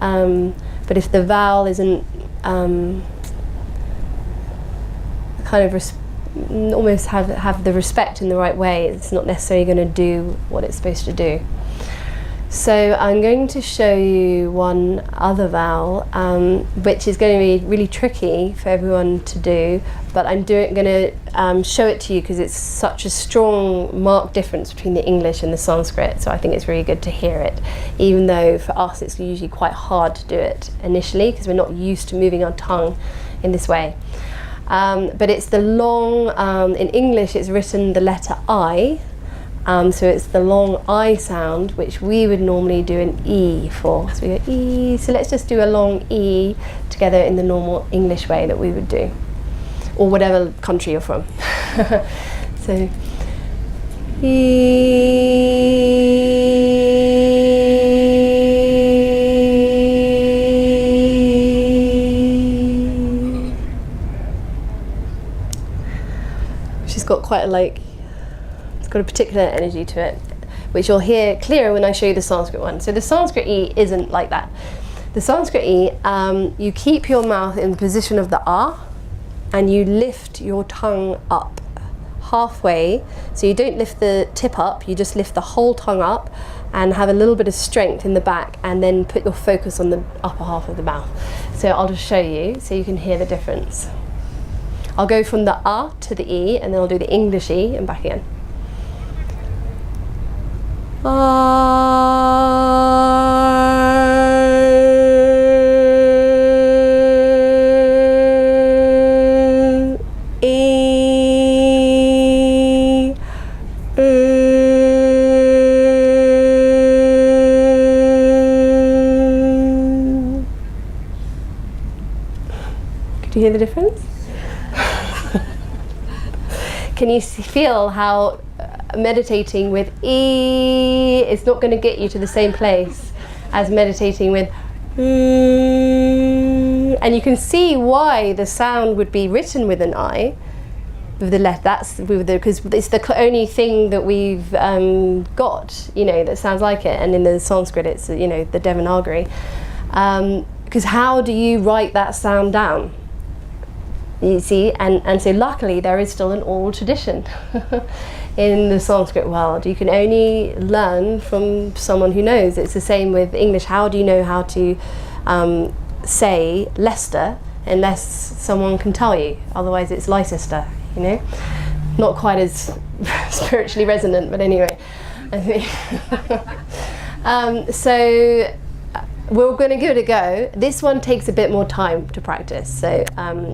But if the vowel isn't almost have the respect in the right way, it's not necessarily going to do what it's supposed to do. So I'm going to show you one other vowel, which is going to be really tricky for everyone to do, but I'm going to show it to you because it's such a strong marked difference between the English and the Sanskrit, so I think it's really good to hear it, even though for us it's usually quite hard to do it initially because we're not used to moving our tongue in this way. But it's the long, in English it's written the letter I, so it's the long I sound, which we would normally do an E for. So we go E, so let's just do a long E together in the normal English way that we would do, or whatever country you're from. So she's got quite a it's got a particular energy to it, which you'll hear clearer when I show you the Sanskrit one. So the Sanskrit E isn't like that. The Sanskrit E, you keep your mouth in the position of the ah, and you lift your tongue up halfway. So you don't lift the tip up, you just lift the whole tongue up and have a little bit of strength in the back, and then put your focus on the upper half of the mouth. So I'll just show you so you can hear the difference. I'll go from the ah to the E, and then I'll do the English E and back again. Could you hear the difference? can you feel how meditating with E is not going to get you to the same place as meditating with and you can see why the sound would be written with an I, with the left. That's because it's the only thing that we've got, you know, that sounds like it. And in the Sanskrit, it's, you know, the Devanagari. Because how do you write that sound down? You see, and so luckily there is still an oral tradition in the Sanskrit world. You can only learn from someone who knows. It's the same with English. How do you know how to say Leicester unless someone can tell you? Otherwise it's Leicester, you know? Not quite as spiritually resonant, but anyway. I think. So we're going to give it a go. This one takes a bit more time to practice, so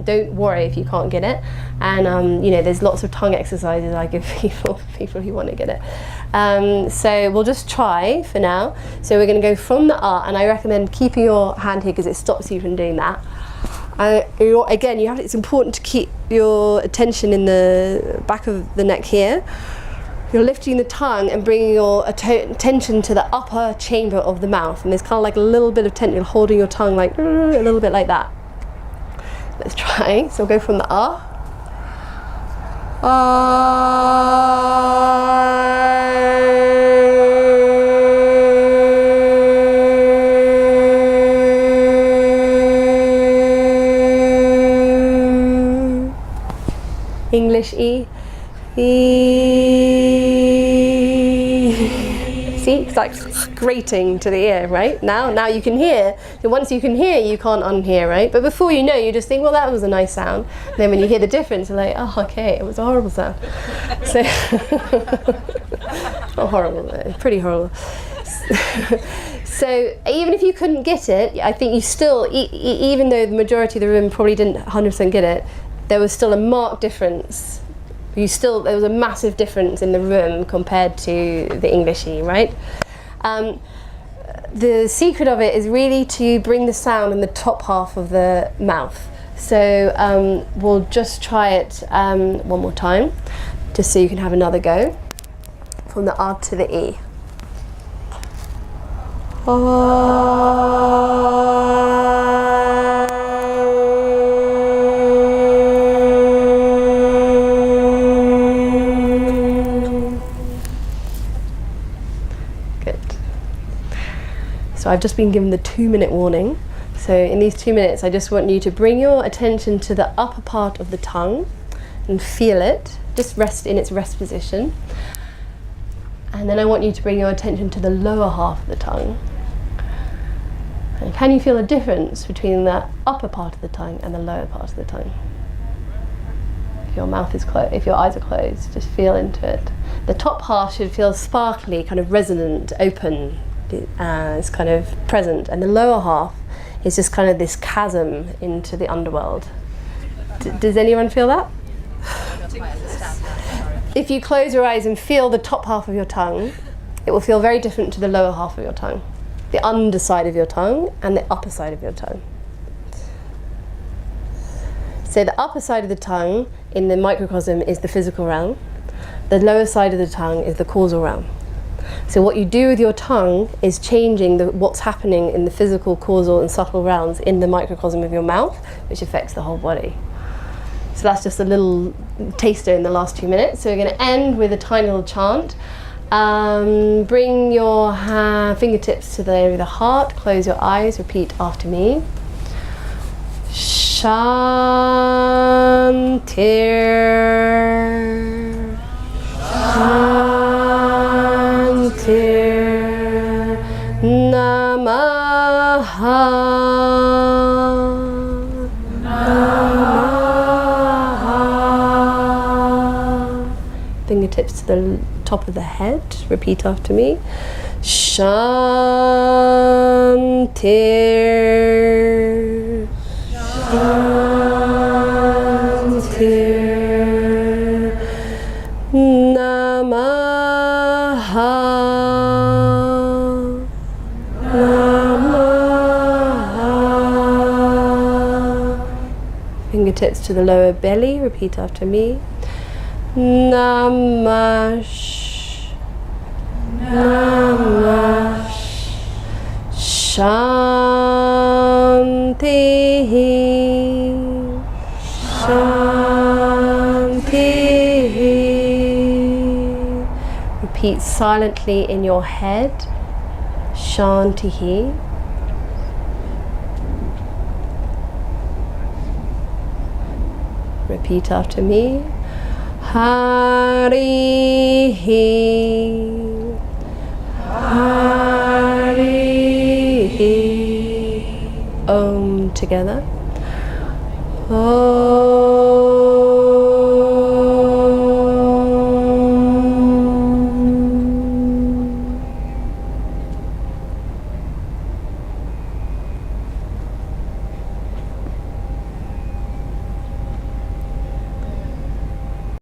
don't worry if you can't get it. And you know, there's lots of tongue exercises I give people who want to get it. So we'll just try for now. So we're going to go from the R, and I recommend keeping your hand here because it stops you from doing that. Again, it's important to keep your attention in the back of the neck here. You're lifting the tongue and bringing your attention to the upper chamber of the mouth, and there's kind of like a little bit of tension. You're holding your tongue like a little bit like that. Let's try. So we'll go from the R. English E. See, it's like grating to the ear, right? Now you can hear. And once you can hear, you can't unhear, right? But before you know, you just think, well, that was a nice sound. And then when you hear the difference, you're like, oh, okay, it was a horrible sound. So, not horrible, but pretty horrible. So even if you couldn't get it, I think you still, even though the majority of the room probably didn't 100% get it, there was still a marked difference. There was a massive difference in the room compared to the Englishy, right? The secret of it is really to bring the sound in the top half of the mouth. So we'll just try it one more time, just so you can have another go. From the R to the E. So I've just been given the 2-minute warning. So in these 2 minutes, I just want you to bring your attention to the upper part of the tongue and feel it. Just rest in its rest position. And then I want you to bring your attention to the lower half of the tongue. And can you feel a difference between the upper part of the tongue and the lower part of the tongue? If your mouth is closed, if your eyes are closed, just feel into it. The top half should feel sparkly, kind of resonant, open. It's kind of present, and the lower half is just kind of this chasm into the underworld. Does anyone feel that? If you close your eyes and feel the top half of your tongue, it will feel very different to the lower half of your tongue, the underside of your tongue and the upper side of your tongue. So the upper side of the tongue in the microcosm is the physical realm. The lower side of the tongue is the causal realm. So what you do with your tongue is changing what's happening in the physical, causal and subtle realms in the microcosm of your mouth, which affects the whole body. So that's just a little taster in the last 2 minutes. So we're going to end with a tiny little chant. Bring your fingertips to the area of the heart, close your eyes, repeat after me. Shantir. Shantir Namaha. Namaha. Fingertips to the top of the head. Repeat after me. Shantir. Shantir Namaha. Namaha. Fingertips to the lower belly. Repeat after me. Namash. Namash. Shanti. Shanti. Repeat silently in your head. Shanti. Repeat after me. Harihi. Harihi. Om together.